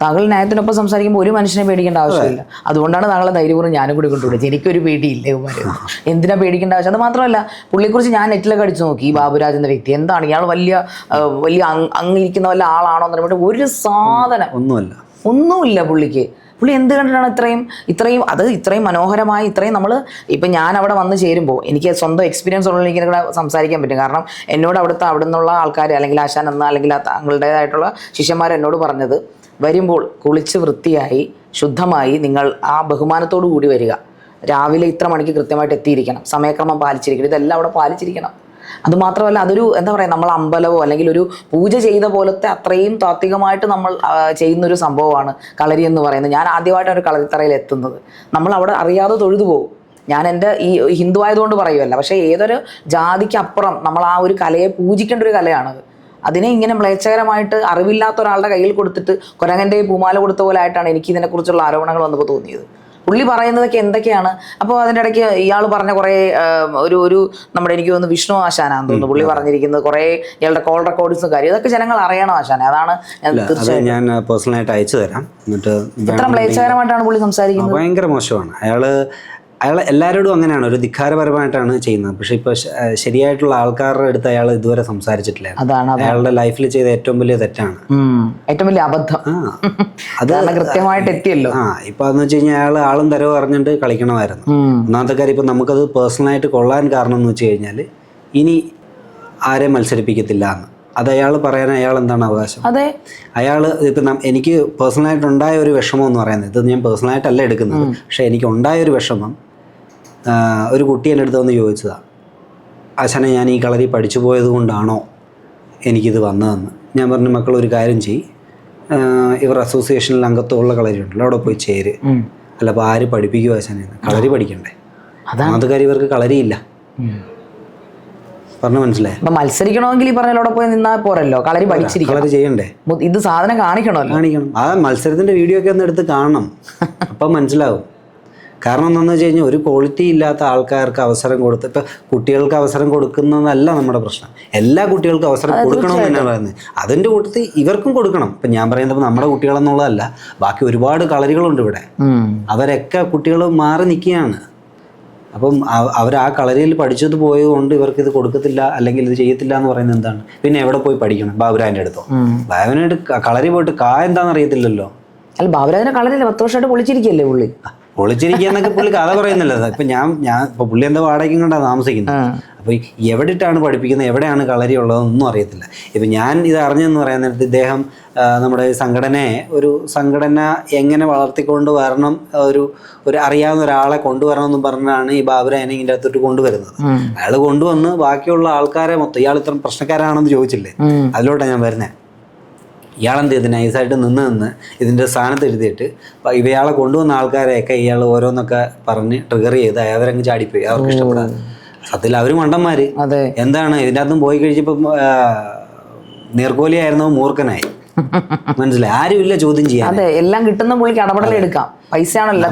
താങ്കൾ ന്യായത്തിനൊപ്പം സംസാരിക്കുമ്പോൾ ഒരു മനുഷ്യനെ പേടിക്കേണ്ട ആവശ്യമില്ല. അതുകൊണ്ടാണ് താങ്കളെ ധൈര്യപൂർവ്വം ഞാനും കൂടി കൊണ്ടുവിടുന്നത്. എനിക്കൊരു പേടിയില്ലേ എന്തിനാ പേടിക്കേണ്ട ആവശ്യം? അത് മാത്രമല്ല, പുള്ളിയെക്കുറിച്ച് ഞാൻ നെറ്റിലൊക്കെ അടിച്ചു നോക്കി. ഈ ബാബുരാജ് എന്ന വ്യക്തി എന്താണ്, ഇയാൾ വലിയ അങ്ങിരിക്കുന്ന വല്ല ആളാണോ എന്ന് പറഞ്ഞിട്ട് ഒരു സാധനം ഒന്നുമില്ല പുള്ളിക്ക്. പുള്ളി എന്ത് കണ്ടിട്ടാണ് ഇത്രയും മനോഹരമായി നമ്മൾ ഇപ്പം ഞാൻ അവിടെ വന്ന് ചേരുമ്പോൾ എനിക്ക് സ്വന്തം എക്സ്പീരിയൻസ് ഉള്ള എനിക്ക് ഇവിടെ സംസാരിക്കാൻ പറ്റും. കാരണം എന്നോട് അവിടെ നിന്നുള്ള ആൾക്കാർ, അല്ലെങ്കിൽ ആശാൻ എന്ന, അല്ലെങ്കിൽ തങ്ങളുടേതായിട്ടുള്ള ശിഷ്യന്മാർ എന്നോട് പറഞ്ഞത്, വരുമ്പോൾ കുളിച്ച് വൃത്തിയായി ശുദ്ധമായി നിങ്ങൾ ആ ബഹുമാനത്തോടു കൂടി വരിക, രാവിലെ ഇത്ര മണിക്ക് കൃത്യമായിട്ട് എത്തിയിരിക്കണം, സമയക്രമം പാലിച്ചിരിക്കണം, ഇതെല്ലാം അവിടെ പാലിച്ചിരിക്കണം. അതുമാത്രമല്ല, അതൊരു എന്താ പറയുക, നമ്മൾ അമ്പലമോ അല്ലെങ്കിൽ ഒരു പൂജ ചെയ്ത പോലത്തെ അത്രയും താത്വികമായിട്ട് നമ്മൾ ചെയ്യുന്നൊരു സംഭവമാണ് കളരി എന്ന് പറയുന്നത്. ഞാൻ ആദ്യമായിട്ടാണ് ഒരു കളരിത്തറയിൽ എത്തുന്നത്. നമ്മൾ അവിടെ അറിയാതെ തൊഴുതു പോകും. ഞാൻ എൻ്റെ ഈ ഹിന്ദു ആയതുകൊണ്ട് പറയുമല്ല, പക്ഷേ ഏതൊരു ജാതിക്കപ്പുറം നമ്മൾ ആ ഒരു കലയെ പൂജിക്കേണ്ട ഒരു കലയാണത്. അതിനെ ഇങ്ങനെ മ്ലേച്ഛകരമായിട്ട് അറിവില്ലാത്ത ഒരാളുടെ കയ്യിൽ കൊടുത്തിട്ട് കുരങ്ങൻ്റെ പൂമാല കൊടുത്ത പോലെ ആയിട്ടാണ് എനിക്ക് ഇതിനെക്കുറിച്ചുള്ള ആരോപണങ്ങൾ വന്നപ്പോൾ തോന്നിയത്. പുള്ളി പറയുന്നതൊക്കെ എന്തൊക്കെയാണ്. അപ്പോൾ അതിൻ്റെ ഇടയ്ക്ക് ഇയാൾ പറഞ്ഞ കുറേ ഒരു നമ്മുടെ എനിക്ക് തോന്നുന്നു വിഷ്ണു ആശാനാന്ന് തോന്നുന്നു പുള്ളി പറഞ്ഞിരിക്കുന്നത് കുറേ ഇയാളുടെ കോൾ റെക്കോർഡ്സും കാര്യം ഇതൊക്കെ ജനങ്ങൾ അറിയണം ആശാനെ. അതാണ് ഞാൻ പേഴ്സണലായിട്ട് അയച്ചു തരാം. എന്നിട്ട് ഇത്ര മ്ലേച്ഛകരമായിട്ടാണ് പുള്ളി സംസാരിക്കുന്നത്. ഭയങ്കര മോശമാണ്. അയാൾ എല്ലാവരോടും അങ്ങനെയാണ്, ഒരു ധിക്കാരപരമായിട്ടാണ് ചെയ്യുന്നത്. പക്ഷെ ഇപ്പൊ ശരിയായിട്ടുള്ള ആൾക്കാരുടെ അടുത്ത് അയാൾ ഇതുവരെ സംസാരിച്ചിട്ടില്ല. അയാളുടെ ലൈഫിൽ ചെയ്ത ഏറ്റവും വലിയ തെറ്റാണ്, ഏറ്റവും വലിയ അബദ്ധം. അത് കൃത്യമായിട്ട് എത്തിയല്ലോ. ഇപ്പൊ എന്ന് വെച്ച് കഴിഞ്ഞാൽ ആളും തരവ് അറിഞ്ഞിട്ട് കളിക്കണമായിരുന്നു. ഒന്നാമത്തെ കാര്യം ഇപ്പൊ നമുക്കത് പേഴ്സണലായിട്ട് കൊള്ളാൻ കാരണം എന്ന് വെച്ച് കഴിഞ്ഞാൽ ഇനി ആരെയും മത്സരിപ്പിക്കത്തില്ല എന്ന്. അത് അയാൾ പറയാൻ അയാൾ എന്താണ് അവകാശം? അതെ, അയാൾ ഇപ്പം എനിക്ക് പേഴ്സണലായിട്ട് ഉണ്ടായ ഒരു വിഷമം എന്ന് പറയുന്നത്, ഇത് ഞാൻ പേഴ്സണലായിട്ടല്ല എടുക്കുന്നത്, പക്ഷെ എനിക്ക് ഉണ്ടായ ഒരു വിഷമം, ഒരു കുട്ടി എൻ്റെ അടുത്ത് വന്ന് ചോദിച്ചതാണ്, ആശാനെ ഞാൻ ഈ കളരി പഠിച്ചു പോയത് കൊണ്ടാണോ എനിക്കിത് വന്നതെന്ന്. ഞാൻ പറഞ്ഞു, മക്കൾ ഒരു കാര്യം ചെയ്യ്, ഇവർ അസോസിയേഷനിൽ അംഗത്വമുള്ള കളരി ഉണ്ടല്ലോ, അവിടെ പോയി ചേര്. അല്ല അപ്പോൾ ആര് പഠിപ്പിക്കുമോ ആശാനെ? കളരി പഠിക്കണ്ടേ? അത് കാര്യം ഇവർക്ക് കളരിയില്ല. പറഞ്ഞു മനസ്സിലായി. അപ്പൊ മത്സരിക്കണമെങ്കിൽ ഈ പറഞ്ഞ പോയി നിന്നാൽ പോരല്ലോ, കളരി പഠിച്ചിരിക്കണം, കളരി ചെയ്യണ്ടേ, ഇത് സാധനം കാണിക്കണമല്ലോ. കാണിക്കണം. ആ മത്സരത്തിന്റെ വീഡിയോ ഒക്കെ ഒന്ന് എടുത്ത് കാണണം, അപ്പം മനസ്സിലാവും. കാരണം എന്താണെന്ന് വെച്ച് കഴിഞ്ഞാൽ ഒരു ക്വാളിറ്റി ഇല്ലാത്ത ആൾക്കാർക്ക് അവസരം കൊടുത്ത്, ഇപ്പം കുട്ടികൾക്ക് അവസരം കൊടുക്കുന്നതല്ല നമ്മുടെ പ്രശ്നം, എല്ലാ കുട്ടികൾക്കും അവസരം കൊടുക്കണമെന്ന് തന്നെയാണ് പറയുന്നത്. അതിൻ്റെ കൂട്ടത്തിൽ ഇവർക്കും കൊടുക്കണം. ഇപ്പം ഞാൻ പറയുന്നത് നമ്മുടെ കുട്ടികളെന്നുള്ളതല്ല, ബാക്കി ഒരുപാട് കളരികളുണ്ട് ഇവിടെ, അവരൊക്കെ കുട്ടികൾ മാറി നിൽക്കുകയാണ്. അപ്പം അവർ ആ കളരിയിൽ പഠിച്ചത് പോയതുകൊണ്ട് ഇവർക്ക് ഇത് കൊടുക്കത്തില്ല അല്ലെങ്കിൽ ഇത് ചെയ്യത്തില്ല എന്ന് പറയുന്നത് എന്താണ്? പിന്നെ എവിടെ പോയി പഠിക്കണം? ബാബുരാജൻ്റെ അടുത്തോ? ബാബുരാജ് കളരി പോയിട്ട് എന്താണെന്ന് അറിയത്തില്ലല്ലോ. അല്ല, ബാബുരാജനെ കളരിയില്ല, 10 വർഷമായിട്ട് പൊളിച്ചിരിക്കുകയല്ലേ പുള്ളി. പൊളിച്ചിരിക്കുകയെന്നൊക്കെ പുള്ളി കഥ പറയുന്നില്ല. ഇപ്പം ഞാൻ ഇപ്പോൾ പുള്ളി എന്താ വാടകയ്ക്കും കൊണ്ടാണ് താമസിക്കുന്നത്. അപ്പോൾ എവിടെയിട്ടാണ് പഠിപ്പിക്കുന്നത്, എവിടെയാണ് കളരി ഉള്ളതെന്നൊന്നും അറിയത്തില്ല. ഇപ്പം ഞാൻ ഇത് അറിഞ്ഞെന്ന് പറയാൻ നേരത്ത് ഇദ്ദേഹം നമ്മുടെ സംഘടന എങ്ങനെ വളർത്തിക്കൊണ്ട് വരണം, ഒരു അറിയാവുന്ന ഒരാളെ കൊണ്ടുവരണം എന്ന് പറഞ്ഞാണ് ഈ ബാബുരാജനെ ഇതിൻ്റെ അകത്തോട്ട് കൊണ്ടുവരുന്നത്. അയാൾ കൊണ്ടുവന്ന് ബാക്കിയുള്ള ആൾക്കാരെ മൊത്തം, ഇയാൾ ഇത്ര പ്രശ്നക്കാരാണെന്ന് ചോദിച്ചില്ലേ, അതിലോട്ടാണ് ഞാൻ വരുന്നത്. ഇയാളെന്ത് ചെയ്ത് നൈസായിട്ട് നിന്ന് ഇതിൻ്റെ സ്ഥാനത്ത് എഴുതിയിട്ട് ഇയാളെ കൊണ്ടുവന്ന ആൾക്കാരെയൊക്കെ ഇയാൾ ഓരോന്നൊക്കെ പറഞ്ഞ് ട്രിഗർ ചെയ്ത് അവരങ്ങ് ചാടിപ്പോയി, അവർക്ക് ഇഷ്ടപ്പെടാതെ. സത്യത്തിൽ അവർ മണ്ടന്മാർ. എന്താണ് ഇതിൻ്റെ അകത്തും പോയി കഴിച്ചപ്പം നീർക്കോലിയായിരുന്നു മൂർഖനായി, മനസ്സിലായി. ആരുമില്ല ചോദ്യം ചെയ്യാൻ. എല്ലാം കിട്ടുന്ന പുള്ളിക്ക് അടപടലെടുക്കാം, പൈസ ആണല്ലോ.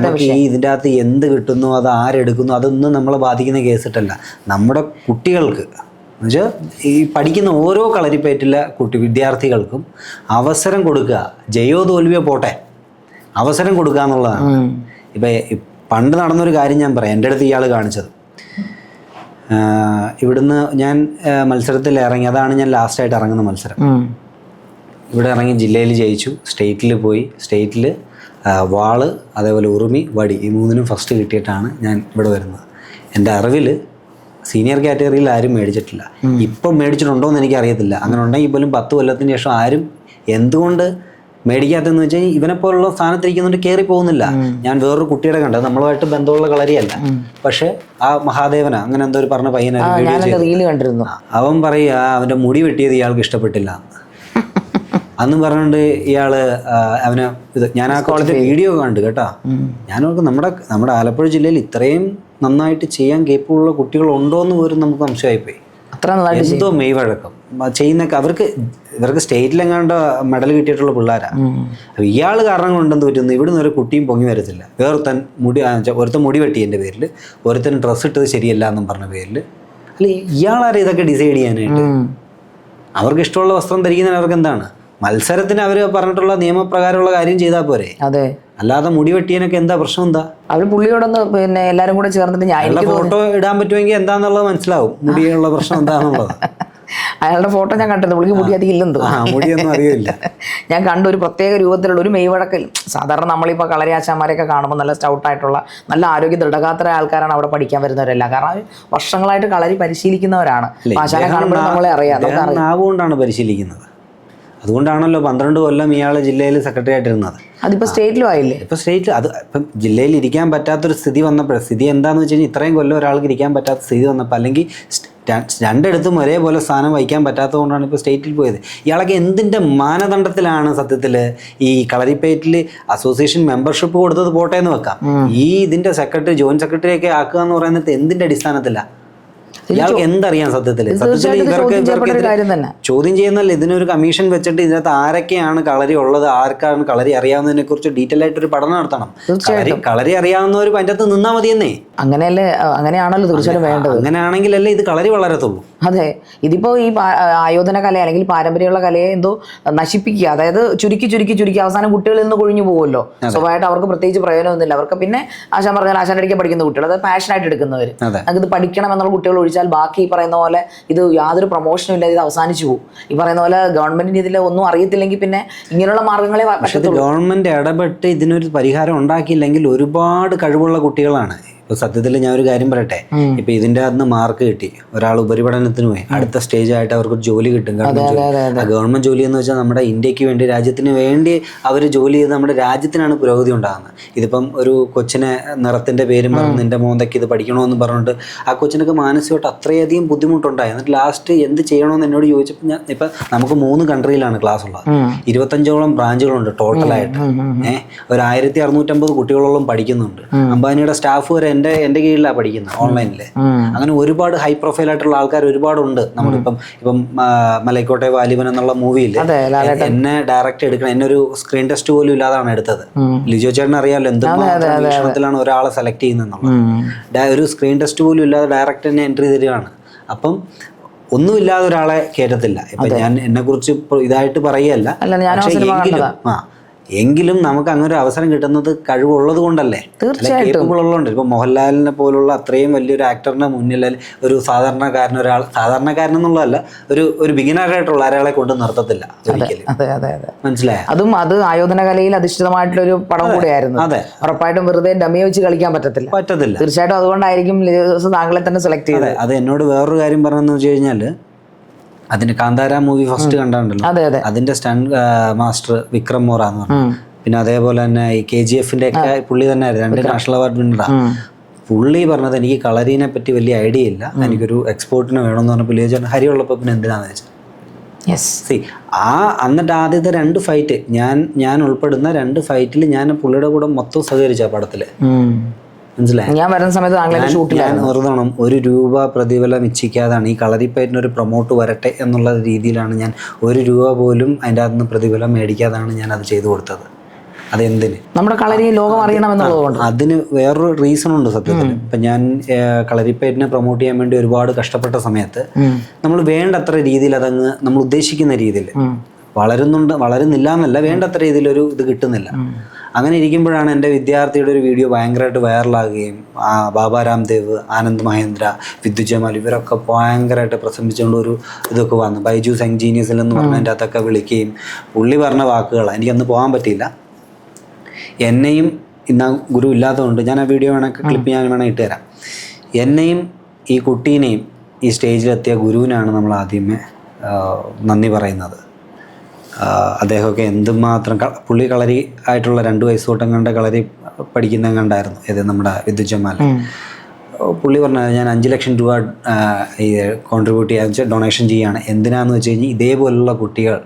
ഇതിൻ്റെ അകത്ത് എന്ത് കിട്ടുന്നു, അത് ആരെടുക്കുന്നു, അതൊന്നും നമ്മളെ ബാധിക്കുന്ന കേസിട്ടല്ല. നമ്മുടെ കുട്ടികൾക്ക് എന്നുവെച്ചാൽ ഈ പഠിക്കുന്ന ഓരോ കളരിപ്പയറ്റിലെ വിദ്യാർത്ഥികൾക്കും അവസരം കൊടുക്കുക. ജയോ തോൽവിയോ പോട്ടെ, അവസരം കൊടുക്കുക എന്നുള്ളതാണ്. ഇപ്പം പണ്ട് നടന്നൊരു കാര്യം ഞാൻ പറയാം. എൻ്റെ അടുത്ത് ഇയാൾ കാണിച്ചത്, ഇവിടുന്ന് ഞാൻ മത്സരത്തിൽ ഇറങ്ങി, അതാണ് ഞാൻ ലാസ്റ്റായിട്ട് ഇറങ്ങുന്ന മത്സരം. ഇവിടെ ഇറങ്ങി ജില്ലയിൽ ജയിച്ചു, സ്റ്റേറ്റിൽ പോയി, സ്റ്റേറ്റിൽ വാള്, അതേപോലെ ഉറുമി, വടി, ഈ 3നും ഫസ്റ്റ് കിട്ടിയിട്ടാണ് ഞാൻ ഇവിടെ വരുന്നത്. എൻ്റെ അറിവിൽ സീനിയർ കാറ്റഗറിയിൽ ആരും മേടിച്ചിട്ടില്ല. ഇപ്പം മേടിച്ചിട്ടുണ്ടോ എന്ന് എനിക്കറിയത്തില്ല. അങ്ങനെ ഉണ്ടെങ്കിൽ പോലും 10 കൊല്ലത്തിന് ശേഷം ആരും എന്തുകൊണ്ട് മേടിക്കാത്തതെന്ന് വെച്ചാൽ ഇവനെപ്പോലുള്ള സ്ഥാനത്തിരിക്കുന്നുണ്ട്, കയറി പോകുന്നില്ല. ഞാൻ വേറൊരു കുട്ടിയുടെ കണ്ടത്, നമ്മളുമായിട്ട് ബന്ധമുള്ള കളരിയല്ല, പക്ഷെ ആ മഹാദേവന അങ്ങനെ എന്തോ ഒരു പറഞ്ഞ പയ്യനെ കണ്ടിരുന്നു. അവൻ പറയുക അവൻ്റെ മുടി വെട്ടിയത് ഇയാൾക്ക് ഇഷ്ടപ്പെട്ടില്ല അന്നും പറഞ്ഞുകൊണ്ട് ഇയാള് അവനെ ഞാൻ ആ കോളേജിൽ വീഡിയോ കണ്ടു കേട്ടോ. ഞാനവർക്ക് നമ്മുടെ ആലപ്പുഴ ജില്ലയിൽ ഇത്രയും നന്നായിട്ട് ചെയ്യാൻ കേപ്പുള്ള കുട്ടികളുണ്ടോ എന്ന് പോലും നമുക്ക് സംശയമായിപ്പോയി. എന്തോ മെയ് വഴക്കം ചെയ്യുന്നൊക്കെ ഇവർക്ക് സ്റ്റേറ്റിലെങ്ങാണ്ട് മെഡൽ കിട്ടിയിട്ടുള്ള പിള്ളേരാണ്. അപ്പോൾ ഇയാൾ കാരണം കൊണ്ടെന്ന് പറ്റുന്നു, ഇവിടുന്ന് ഒരു കുട്ടിയും പൊങ്ങി വരത്തില്ല. ഒരുത്തൻ മുടി വെട്ടി എൻ്റെ പേരിൽ, ഒരുത്തൻ ഡ്രസ്സ് ഇട്ടത് ശരിയല്ല എന്നും പറഞ്ഞ പേരിൽ. അല്ല, ഇയാളാരെ ഇതൊക്കെ ഡിസൈഡ് ചെയ്യാനായിട്ട്? അവർക്ക് ഇഷ്ടമുള്ള വസ്ത്രം ധരിക്കുന്നതിന് അവർക്ക് എന്താണ്? മത്സരത്തിന് അവർ പറഞ്ഞിട്ടുള്ള നിയമപ്രകാരമുള്ള കാര്യം ചെയ്താൽ പോരെ. അതെ, അല്ലാതെ മുടി വെട്ടിയനൊക്കെ എന്താ പ്രശ്നം? എന്താ അവർ പുള്ളിയോടൊന്ന് പിന്നെ എല്ലാരും കൂടെ ചേർന്നിട്ട് ഞാൻ ഫോട്ടോ ഇടാൻ പറ്റുമെങ്കിൽ എന്താന്നുള്ളത് മനസ്സിലാവും, മുടിയുള്ള പ്രശ്നം എന്താണെന്നുള്ളത്. അയാളുടെ ഫോട്ടോ ഞാൻ കണ്ടത്, പുള്ളിക്ക് മുടി അധികം ഇല്ലെന്തോ, മുടിയൊന്നും അറിയില്ല. ഞാൻ കണ്ട ഒരു പ്രത്യേക രൂപത്തിലുള്ള ഒരു മെയ്വഴക്കൽ. സാധാരണ നമ്മളിപ്പോൾ കളരി ആശാന്മാരെയൊക്കെ കാണുമ്പോൾ നല്ല സ്റ്റൗട്ടായിട്ടുള്ള നല്ല ആരോഗ്യ ദൃഢഗാത്ര ആൾക്കാരാണ് അവിടെ പഠിക്കാൻ വരുന്നവരെല്ലാം. കാരണം വർഷങ്ങളായിട്ട് കളരി പരിശീലിക്കുന്നവരാണ്. ആശാനെ കാണുമ്പോൾ നമ്മളെ അറിയാം, നാവുകൊണ്ടാണ് പരിശീലിക്കുന്നത്. അതുകൊണ്ടാണല്ലോ 12 കൊല്ലം ഇയാൾ ജില്ലയിൽ സെക്രട്ടറി ആയിട്ടിരുന്നത്. അതിപ്പോൾ സ്റ്റേറ്റിലും ആയില്ലേ? ഇപ്പോൾ സ്റ്റേറ്റിൽ ഇപ്പം ജില്ലയിൽ ഇരിക്കാൻ പറ്റാത്തൊരു സ്ഥിതി വന്നപ്പോൾ, സ്ഥിതി എന്താണെന്ന് വെച്ച് കഴിഞ്ഞാൽ ഇത്രയും കൊല്ലം ഒരാൾക്ക് ഇരിക്കാൻ പറ്റാത്ത സ്ഥിതി വന്നപ്പോൾ, അല്ലെങ്കിൽ രണ്ടിടത്തും ഒരേപോലെ സ്ഥാനം വഹിക്കാൻ പറ്റാത്തത് കൊണ്ടാണ് ഇപ്പോൾ സ്റ്റേറ്റിൽ പോയത്. ഇയാളൊക്കെ എന്തിൻ്റെ മാനദണ്ഡത്തിലാണ് സത്യത്തിൽ ഈ കളരിപ്പയറ്റിൽ അസോസിയേഷൻ മെമ്പർഷിപ്പ് കൊടുത്തത്? പോട്ടെ എന്ന് വെക്കാം, ഈ ഇതിൻ്റെ സെക്രട്ടറി, ജോയിന്റ് സെക്രട്ടറി ഒക്കെ ആക്കുക എന്ന് പറയുന്നത് എന്തിൻ്റെ അടിസ്ഥാനത്തിലാണ്? ഇയാൾക്ക് എന്തറിയാം സത്യത്തില്? സത്യത്തിൽ ഇവർക്ക് ചോദ്യം ചെയ്യുന്നല്ല, ഇതിനൊരു കമ്മീഷൻ വെച്ചിട്ട് ഇതിനകത്ത് ആരൊക്കെയാണ് കളരി ഉള്ളത്, ആർക്കാണ് കളരി അറിയാവുന്നതിനെ കുറിച്ച് ഡീറ്റെയിൽ ആയിട്ട് ഒരു പഠനം നടത്തണം. കളരി അറിയാവുന്നവർ അതിൻ്റെ അകത്ത് നിന്നാ മതിയെന്നേ. അങ്ങനെയല്ലേ, അങ്ങനെയാണല്ലോ തീർച്ചയായിട്ടും വേണ്ടത്. അങ്ങനെയാണെങ്കിലല്ലേ ഇത് കളരി വളരത്തുള്ളൂ. അതെ, ഇതിപ്പോ ഈ ആയോധന കല അല്ലെങ്കിൽ പാരമ്പര്യമുള്ള കലയെ എന്തോ നശിപ്പിക്കുക, അതായത് ചുരുക്കി അവസാനം കുട്ടികളിൽ നിന്ന് കൊഴിഞ്ഞു പോകുമല്ലോ. സ്വഭാവമായിട്ട് അവർക്ക് പ്രത്യേകിച്ച് പ്രയോജനമൊന്നുമില്ല. അവർക്ക് പിന്നെ ആശാൻ പറഞ്ഞാൽ ആശാൻ അടിക്കാൻ പഠിക്കുന്ന കുട്ടികൾ, അത് പാഷനായിട്ട് എടുക്കുന്നവർ, നമുക്ക് ഇത് പഠിക്കണം എന്നുള്ള കുട്ടികൾ ഒഴിച്ചാൽ ബാക്കി ഈ പറയുന്ന പോലെ ഇത് യാതൊരു പ്രൊമോഷനും ഇല്ലാതെ ഇത് അവസാനിച്ചു പോകും. ഈ പറയുന്ന പോലെ ഗവൺമെന്റിന് ഇതിൽ ഒന്നും അറിയത്തില്ലെങ്കിൽ പിന്നെ ഇങ്ങനെയുള്ള മാർഗങ്ങളെ പറ്റത്തുള്ളൂ. ഗവൺമെന്റ് ഇടപെട്ട് ഇതിനൊരു പരിഹാരം ഉണ്ടാക്കിയില്ലെങ്കിൽ ഒരുപാട് കഴിവുള്ള കുട്ടികളാണ്. ഇപ്പോൾ സത്യത്തിൽ ഞാൻ ഒരു കാര്യം പറയട്ടെ, ഇപ്പൊ ഇതിന്റെ അകത്ത് മാർക്ക് കിട്ടി, ഒരാൾ ഉപരിപഠനത്തിന് പോയി, അടുത്ത സ്റ്റേജ് ആയിട്ട് അവർക്ക് ജോലി കിട്ടും. ഗവൺമെന്റ് ജോലി എന്ന് വെച്ചാൽ നമ്മുടെ ഇന്ത്യക്ക് വേണ്ടി, രാജ്യത്തിന് വേണ്ടി അവർ ജോലി ചെയ്ത് നമ്മുടെ രാജ്യത്തിനാണ് പുരോഗതി ഉണ്ടാകുന്നത്. ഇതിപ്പം ഒരു കൊച്ചിനെ നിറത്തിന്റെ പേരും പറഞ്ഞ് നിന്റെ മോന്തയ്ക്ക് ഇത് പഠിക്കണമെന്ന് പറഞ്ഞിട്ട് ആ കൊച്ചിനൊക്കെ മാനസികമായിട്ട് അത്രയധികം ബുദ്ധിമുട്ടുണ്ടായി. എന്നിട്ട് ലാസ്റ്റ് എന്ത് ചെയ്യണമെന്ന് എന്നോട് ചോദിച്ചപ്പോൾ ഞാൻ ഇപ്പം നമുക്ക് 3 കൺട്രിയിലാണ് ക്ലാസ് ഉള്ളത്, 25ഓളം ബ്രാഞ്ചുകളുണ്ട് ടോട്ടലായിട്ട്. ഒരു 1650 കുട്ടികളോളം പഠിക്കുന്നുണ്ട്. അംബാനിയുടെ സ്റ്റാഫ് വരെ എന്റെ കീഴിലാണ് പഠിക്കുന്നത് ഓൺലൈനിൽ. അങ്ങനെ ഒരുപാട് ഹൈ പ്രൊഫൈൽ ആയിട്ടുള്ള ആൾക്കാർ ഒരുപാടുണ്ട്. ഇപ്പം മലൈക്കോട്ടെ വാലിബൻ എന്നുള്ള മൂവിയിൽ എന്നെ ഡയറക്റ്റ് എടുക്കണം, എന്നെ ഒരു സ്ക്രീൻ ടെസ്റ്റ് പോലും ഇല്ലാതാണ് എടുത്തത്. ലിജോ ചേട്ടൻ അറിയാമല്ലോ എന്തുമാത്രം വീക്ഷണത്തിലാണ് ഒരാളെ സെലക്ട് ചെയ്യുന്നത്. ഒരു സ്ക്രീൻ ടെസ്റ്റ് പോലും ഇല്ലാതെ ഡയറക്റ്റ് എന്നെ എൻട്രി തരികയാണ്. അപ്പം ഒന്നുമില്ലാതെ ഒരാളെ കയറ്റത്തില്ല. ഇപ്പൊ ഞാൻ എന്നെ കുറിച്ച് ഇതായിട്ട് പറയുകയല്ല, പക്ഷേ എങ്കിലും നമുക്ക് അങ്ങനെ ഒരു അവസരം കിട്ടുന്നത് കഴിവുള്ളത് കൊണ്ടല്ലേ, കേപ്പബിൾ ഉള്ളതുകൊണ്ട്. ഇപ്പൊ മോഹൻലാലിനെ പോലുള്ള അത്രയും വലിയൊരു ആക്ടറിന്റെ മുന്നിൽ ഒരു സാധാരണക്കാരൻ എന്നുള്ളതല്ല, ഒരു ബിഗിനറായിട്ടുള്ള ഒരാളെ കൊണ്ട് നിർത്തത്തില്ല ഒരിക്കലും. മനസ്സിലായോ? അതും അത് ആയോധന കലയിൽ അധിഷ്ഠിതമായിട്ടുള്ള ഒരു പടം കൂടിയായിരുന്നു. അതെ, ഉറപ്പായിട്ടും വെറുതെ ഡമ്മി വെച്ച് കളിക്കാൻ പറ്റത്തില്ല. തീർച്ചയായിട്ടും. അതുകൊണ്ടായിരിക്കും താങ്കളെ തന്നെ സെലക്ട് ചെയ്തത്. അത് എന്നോട് വേറൊരു കാര്യം പറഞ്ഞെന്ന് വെച്ച് കഴിഞ്ഞാല്, അതിന് കാന്താര മൂവി ഫസ്റ്റ് കണ്ടാണ്ടല്ലോ, അതിന്റെ സ്റ്റണ്ട് മാസ്റ്റർ വിക്രം മോറ എന്ന് പറഞ്ഞു. പിന്നെ അതേപോലെ തന്നെ ഈ KGF-ന്റെ ഒക്കെ പുള്ളി തന്നെ ആയിരുന്നു, 2 നാഷണൽ അവാർഡ് വിന്നറാ. പുള്ളി പറഞ്ഞത് എനിക്ക് കളരീനെ പറ്റി വലിയ ഐഡിയ ഇല്ല, എനിക്കൊരു എക്സ്പോർട്ടിന് വേണമെന്ന് പറഞ്ഞ പുള്ളി ചോദിച്ചാൽ ഹരി ഉള്ളപ്പോൾ പിന്നെ എന്തിനാന്ന് വെച്ചാൽ എന്നിട്ട് ആദ്യത്തെ 2 ഫൈറ്റ് ഞാൻ ഉൾപ്പെടുന്ന 2 ഫൈറ്റിൽ ഞാൻ പുള്ളിയുടെ കൂടെ മൊത്തം സഹകരിച്ച പടത്തില്. മനസ്സിലായി? ഞാൻ വരുന്ന സമയത്ത് ഞാൻ വെറുതോണം 1 രൂപ പ്രതിഫലം ഇച്ഛിക്കാതാണ് ഈ കളരിപ്പയറ്റിനൊരു പ്രൊമോട്ട് വരട്ടെ എന്നുള്ള രീതിയിലാണ് ഞാൻ 1 രൂപ പോലും അതിൻ്റെ അകത്ത് നിന്ന് പ്രതിഫലം മേടിക്കാതാണ് ഞാൻ അത് ചെയ്തു കൊടുത്തത്. അതെന്തിന്? നമ്മുടെ കളരി ലോകം അറിയണമെന്നുള്ളതുകൊണ്ട്. അതിന് വേറൊരു റീസൺ ഉണ്ട് സത്യത്തിൽ. ഇപ്പം ഞാൻ കളരിപ്പയറ്റിനെ പ്രൊമോട്ട് ചെയ്യാൻ വേണ്ടി ഒരുപാട് കഷ്ടപ്പെട്ട സമയത്ത് നമ്മൾ വേണ്ടത്ര രീതിയിൽ അതങ്ങ് നമ്മൾ ഉദ്ദേശിക്കുന്ന രീതിയിൽ വളരുന്നില്ല എന്നല്ല, വേണ്ടത്ര രീതിയിലൊരു ഇത് കിട്ടുന്നില്ല. അങ്ങനെ ഇരിക്കുമ്പോഴാണ് എൻ്റെ വിദ്യാർത്ഥിയുടെ ഒരു വീഡിയോ ഭയങ്കരമായിട്ട് വൈറലാകുകയും ബാബാ രാംദേവ്, ആനന്ദ് മഹേന്ദ്ര, വിദ്യുത് ജമാൽ ഇവരൊക്കെ ഭയങ്കരമായിട്ട് പ്രസംഗിച്ചുകൊണ്ട് ഒരു ഇതൊക്കെ വന്നു. ബൈജൂസ് യങ് ജീനിയസിൽ എന്ന് പറഞ്ഞതിൻ്റെ അകത്തൊക്കെ വിളിക്കുകയും പുള്ളി പറഞ്ഞ വാക്കുകൾ എനിക്കന്ന് പോകാൻ പറ്റിയില്ല. എന്നെയും ഇന്ന് ഗുരു ഇല്ലാത്തതുകൊണ്ട് ഞാൻ ആ വീഡിയോ ക്ലിപ്പ് ഞാൻ ഇട്ട് തരാം. എന്നെയും ഈ കുട്ടീനെയും ഈ സ്റ്റേജിലെത്തിയ ഗുരുവിനാണ് നമ്മൾ ആദ്യമേ നന്ദി പറയുന്നത്. അദ്ദേഹമൊക്കെ എന്തുമാത്രം പുള്ളി കളരി ആയിട്ടുള്ള 2 വയസ്സ് തൊട്ടും കണ്ട കളരി പഠിക്കുന്ന കണ്ടായിരുന്നു. ഇത് നമ്മുടെ വിദ്യുത് ജമാൽ പുള്ളി പറഞ്ഞത് ഞാൻ 5 ലക്ഷം രൂപ കോൺട്രിബ്യൂട്ട് ചെയ്യാന്ന് വെച്ചാൽ ഡൊണേഷൻ ചെയ്യുകയാണ്. എന്തിനാന്ന് വെച്ച് കഴിഞ്ഞാൽ ഇതേപോലുള്ള കുട്ടികൾ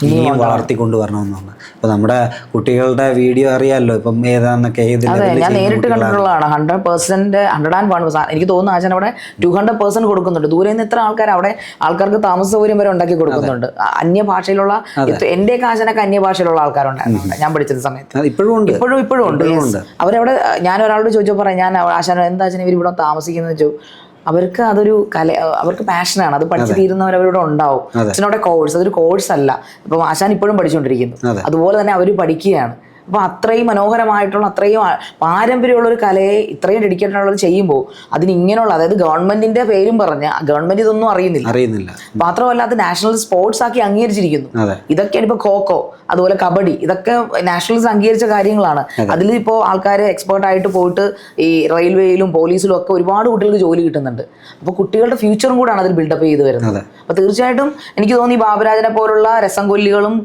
ഇനിയും വളർത്തിക്കൊണ്ട് വരണമെന്നാണ്. ഇപ്പൊ നമ്മുടെ കുട്ടികളുടെ വീഡിയോ അറിയാമല്ലോ ഇപ്പം ഏതാന്നൊക്കെ. ഞാൻ നേരിട്ട് കണ്ടിട്ടുള്ളതാണ്. 100%, എനിക്ക് തോന്നുന്നു ആശാൻ അവിടെ 200% കൊടുക്കുന്നുണ്ട്. ദൂരെ നിന്ന് ഇത്ര അവിടെ ആൾക്കാർക്ക് താമസ സൗകര്യം വരെ ഉണ്ടാക്കി കൊടുക്കുന്നുണ്ട്. അന്യഭാഷയിലുള്ള എന്റെയൊക്കെ ആശാനൊക്കെ അന്യഭാഷയിലുള്ള ആൾക്കാരുണ്ടായിരുന്നു ഞാൻ പഠിച്ച സമയത്ത്. ഇപ്പോഴും ഉണ്ട്. അവരവിടെ ഞാൻ ഒരാളോട് ചോദിച്ചപ്പോൾ പറയാം, ഞാൻ ആശാനോ എന്താ ആശാൻ ഇവർ ഇവിടെ താമസിക്കുന്നത് ചോദിച്ചു. അവർക്ക് അതൊരു അവർക്ക് പാഷനാണ്, അത് പഠിച്ചു തീരുന്നവരവരുടെ ഉണ്ടാവും. അവിടെ കോഴ്സ് അതൊരു കോഴ്സ് അല്ല. ഇപ്പം ആശാൻ ഇപ്പോഴും പഠിച്ചുകൊണ്ടിരിക്കുന്നു, അതുപോലെ തന്നെ അവർ പഠിക്കുകയാണ്. അപ്പോൾ അത്രയും മനോഹരമായിട്ടുള്ള അത്രയും പാരമ്പര്യമുള്ള ഒരു കലയെ ഇത്രയും ഡെഡിക്കേറ്റഡ് ഉള്ളത് ചെയ്യുമ്പോൾ അതിന് ഇങ്ങനെയുള്ള, അതായത് ഗവൺമെന്റിന്റെ പേരും പറഞ്ഞ ഗവൺമെന്റ് ഇതൊന്നും അറിയുന്നില്ല. മാത്രമല്ല അത് നാഷണൽ സ്പോർട്സ് ആക്കി അംഗീകരിച്ചിരിക്കുന്നു. ഇതൊക്കെയാണ് ഇപ്പൊ ഖോഖോ, അതുപോലെ കബഡി, ഇതൊക്കെ നാഷണൽസ് അംഗീകരിച്ച കാര്യങ്ങളാണ്. അതിൽ ഇപ്പോൾ ആൾക്കാർ എക്സ്പേർട്ട് ആയിട്ട് പോയിട്ട് ഈ റെയിൽവേയിലും പോലീസിലും ഒക്കെ ഒരുപാട് കുട്ടികൾക്ക് ജോലി കിട്ടുന്നുണ്ട്. അപ്പോൾ കുട്ടികളുടെ ഫ്യൂച്ചറും കൂടാണ് അതിൽ ബിൽഡപ്പ് ചെയ്ത് വരുന്നത്. അപ്പോൾ തീർച്ചയായിട്ടും എനിക്ക് തോന്നി ബാബുരാജനെ പോലുള്ള രസംകൊല്ലികളും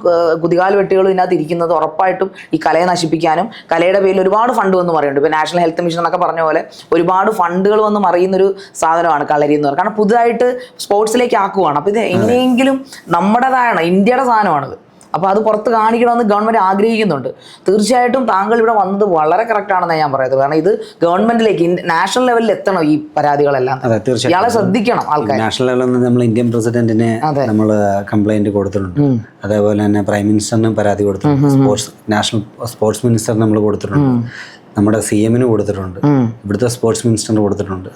കുതികാൽ വെട്ടികളും ഇതിനകത്ത് ഇരിക്കുന്നത് ഉറപ്പായിട്ടും ഈ കലയെ നശിപ്പിക്കാനും കലയുടെ പേരിൽ ഒരുപാട് ഫണ്ട് വന്ന് മറിയുന്നുണ്ട്. ഇപ്പോൾ നാഷണൽ ഹെൽത്ത് മിഷൻ എന്നൊക്കെ പറഞ്ഞ പോലെ ഒരുപാട് ഫണ്ടുകൾ വന്ന് മറിയുന്നൊരു സാധനമാണ് കളരി എന്ന് പറയുന്നത്. കാരണം പുതുതായിട്ട് സ്പോർട്സിലേക്ക് ആക്കുവാണ്. അപ്പോൾ ഇത് എങ്ങനെയെങ്കിലും നമ്മുടേതാണ്, ഇന്ത്യയുടെ സാധനമാണിത്. അപ്പോൾ അത് പുറത്ത് കാണിക്കണമെന്ന് ഗവൺമെൻറ് ആഗ്രഹിക്കുന്നുണ്ട്. തീർച്ചയായിട്ടും താങ്കൾ ഇവിടെ വന്നത് വളരെ കറക്റ്റാണെന്നാണ് ഞാൻ പറയുന്നത്. കാരണം ഇത് ഗവൺമെന്റിലേക്ക് നാഷണൽ ലെവലിൽ എത്തണം ഈ പരാതികളെല്ലാം. ഇയാളെ ശ്രദ്ധിക്കണം ആൾക്കാർ. നാഷണൽ ലെവലിൽ നമ്മൾ ഇന്ത്യൻ പ്രസിഡന്റിനെ നമ്മൾ കംപ്ലൈന്റ് കൊടുത്തിട്ടുണ്ട്. അതേപോലെ തന്നെ പ്രൈം മിനിസ്റ്ററിനും പരാതി കൊടുത്തിട്ടുണ്ട്. നാഷണൽ സ്പോർട്സ് മിനിസ്റ്ററിന് നമ്മൾ കൊടുത്തിട്ടുണ്ട്. നമ്മുടെ CM-ന് കൊടുത്തിട്ടുണ്ട്. ഇവിടുത്തെ സ്പോർട്സ് മിനിസ്റ്ററിന് കൊടുത്തിട്ടുണ്ട്.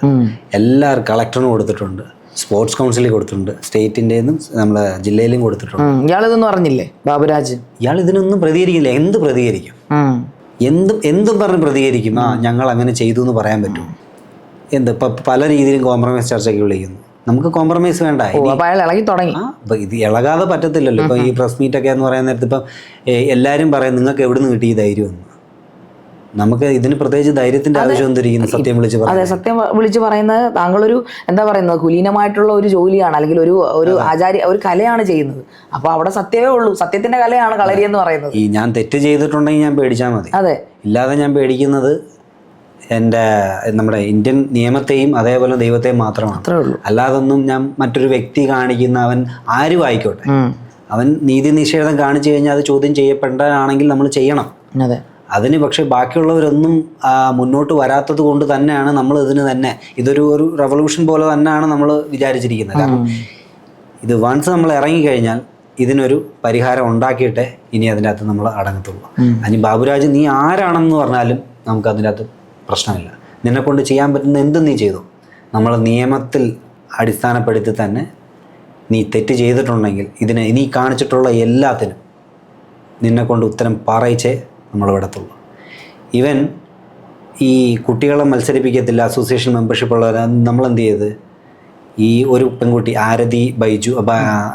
എല്ലാവർക്കും കളക്ടറിന് കൊടുത്തിട്ടുണ്ട്. സ്പോർട്സ് കൗൺസിലിൽ കൊടുത്തിട്ടുണ്ട്. സ്റ്റേറ്റിൻ്റെയും നമ്മളെ ജില്ലയിലും കൊടുത്തിട്ടുണ്ട്. ഇയാളിതൊന്നും പറഞ്ഞില്ലേ ബാബുരാജ്? ഇയാൾ ഇതിനൊന്നും പ്രതികരിക്കില്ല. എന്ത് പ്രതികരിക്കും? എന്തും പറഞ്ഞ് പ്രതികരിക്കും. ഞങ്ങൾ അങ്ങനെ ചെയ്തു എന്ന് പറയാൻ പറ്റും. ഇപ്പം പല രീതിയിലും കോംപ്രമൈസ് ചർച്ചയ്ക്ക് വിളിക്കുന്നു. നമുക്ക് കോംപ്രമൈസ് വേണ്ട. അയാൾ ഇളകി തുടങ്ങി. ഇത് ഇളകാതെ പറ്റത്തില്ലല്ലോ. ഇപ്പം ഈ പ്രസ് മീറ്റൊക്കെ എന്ന് പറയുന്ന നേരത്ത് ഇപ്പം എല്ലാവരും പറയും നിങ്ങൾക്ക് എവിടെ നിന്ന് കിട്ടി ഈ ധൈര്യം എന്ന്. നമുക്ക് ഇതിന് പ്രത്യേകിച്ച് ധൈര്യത്തിന്റെ ആവശ്യം എന്തിരിക്കുന്നു? സത്യം വിളിച്ച് പറയാം. അതെ, സത്യം വിളിച്ച് പറയുന്നത് താങ്കളൊരു എന്താ പറയുന്നത് കുലീനമായിട്ടുള്ള ഒരു ജോലിയാണ്, അല്ലെങ്കിൽ ഒരു ആചാര്യ ഒരു കലയാണ് ചെയ്യുന്നത്. അപ്പൊ അവിടെ സത്യമേ ഉള്ളൂ. സത്യത്തിന്റെ കലയാണ് കളരി എന്ന് പറയുന്നത്. ഈ ഞാൻ തെറ്റ് ചെയ്തിട്ടുണ്ടെങ്കിൽ ഞാൻ പേടിച്ചാൽ മതി. അതെ, ഇല്ലാതെ ഞാൻ പേടിക്കുന്നത് നമ്മുടെ ഇന്ത്യൻ നിയമത്തെയും അതേപോലെ ദൈവത്തെയും മാത്രമാണ്. അല്ലാതൊന്നും ഞാൻ മറ്റൊരു വ്യക്തി കാണിക്കുന്ന അവൻ ആരും ആയിക്കോട്ടെ, അവൻ നീതി നിഷേധം കാണിച്ചു കഴിഞ്ഞാൽ അത് ചോദ്യം ചെയ്യപ്പെടാനാണെങ്കിൽ നമ്മൾ ചെയ്യണം. അതെ, അതിന് പക്ഷേ ബാക്കിയുള്ളവരൊന്നും മുന്നോട്ട് വരാത്തത് കൊണ്ട് തന്നെയാണ് നമ്മൾ ഇതിന് തന്നെ ഇതൊരു റെവല്യൂഷൻ പോലെ തന്നെയാണ് നമ്മൾ വിചാരിച്ചിരിക്കുന്നത്. കാരണം ഇത് വൺസ് നമ്മൾ ഇറങ്ങിക്കഴിഞ്ഞാൽ ഇതിനൊരു പരിഹാരം ഉണ്ടാക്കിയിട്ടേ ഇനി അതിൻ്റെ അകത്ത് നമ്മൾ അടങ്ങത്തുള്ളൂ. അതിന് ബാബുരാജ് നീ ആരാണെന്ന് പറഞ്ഞാലും നമുക്ക് അതിൻ്റെ അകത്ത് പ്രശ്നമില്ല. നിന്നെക്കൊണ്ട് ചെയ്യാൻ പറ്റുന്ന എന്തും നീ ചെയ്തു. നമ്മൾ നിയമത്തിൽ അടിസ്ഥാനപ്പെടുത്തി തന്നെ നീ തെറ്റ് ചെയ്തിട്ടുണ്ടെങ്കിൽ ഇതിനെ നീ കാണിച്ചിട്ടുള്ള എല്ലാത്തിനും നിന്നെക്കൊണ്ട് ഉത്തരം പറയിച്ചേ നമ്മൾ വിടത്തുള്ളൂ. ഇവൻ ഈ കുട്ടികളെ മത്സരിപ്പിക്കത്തില്ല, അസോസിയേഷൻ മെമ്പർഷിപ്പ് ഉള്ളവർ. നമ്മളെന്ത് ചെയ്ത് ഈ ഒരു പെൺകുട്ടി ആരതി ബൈജു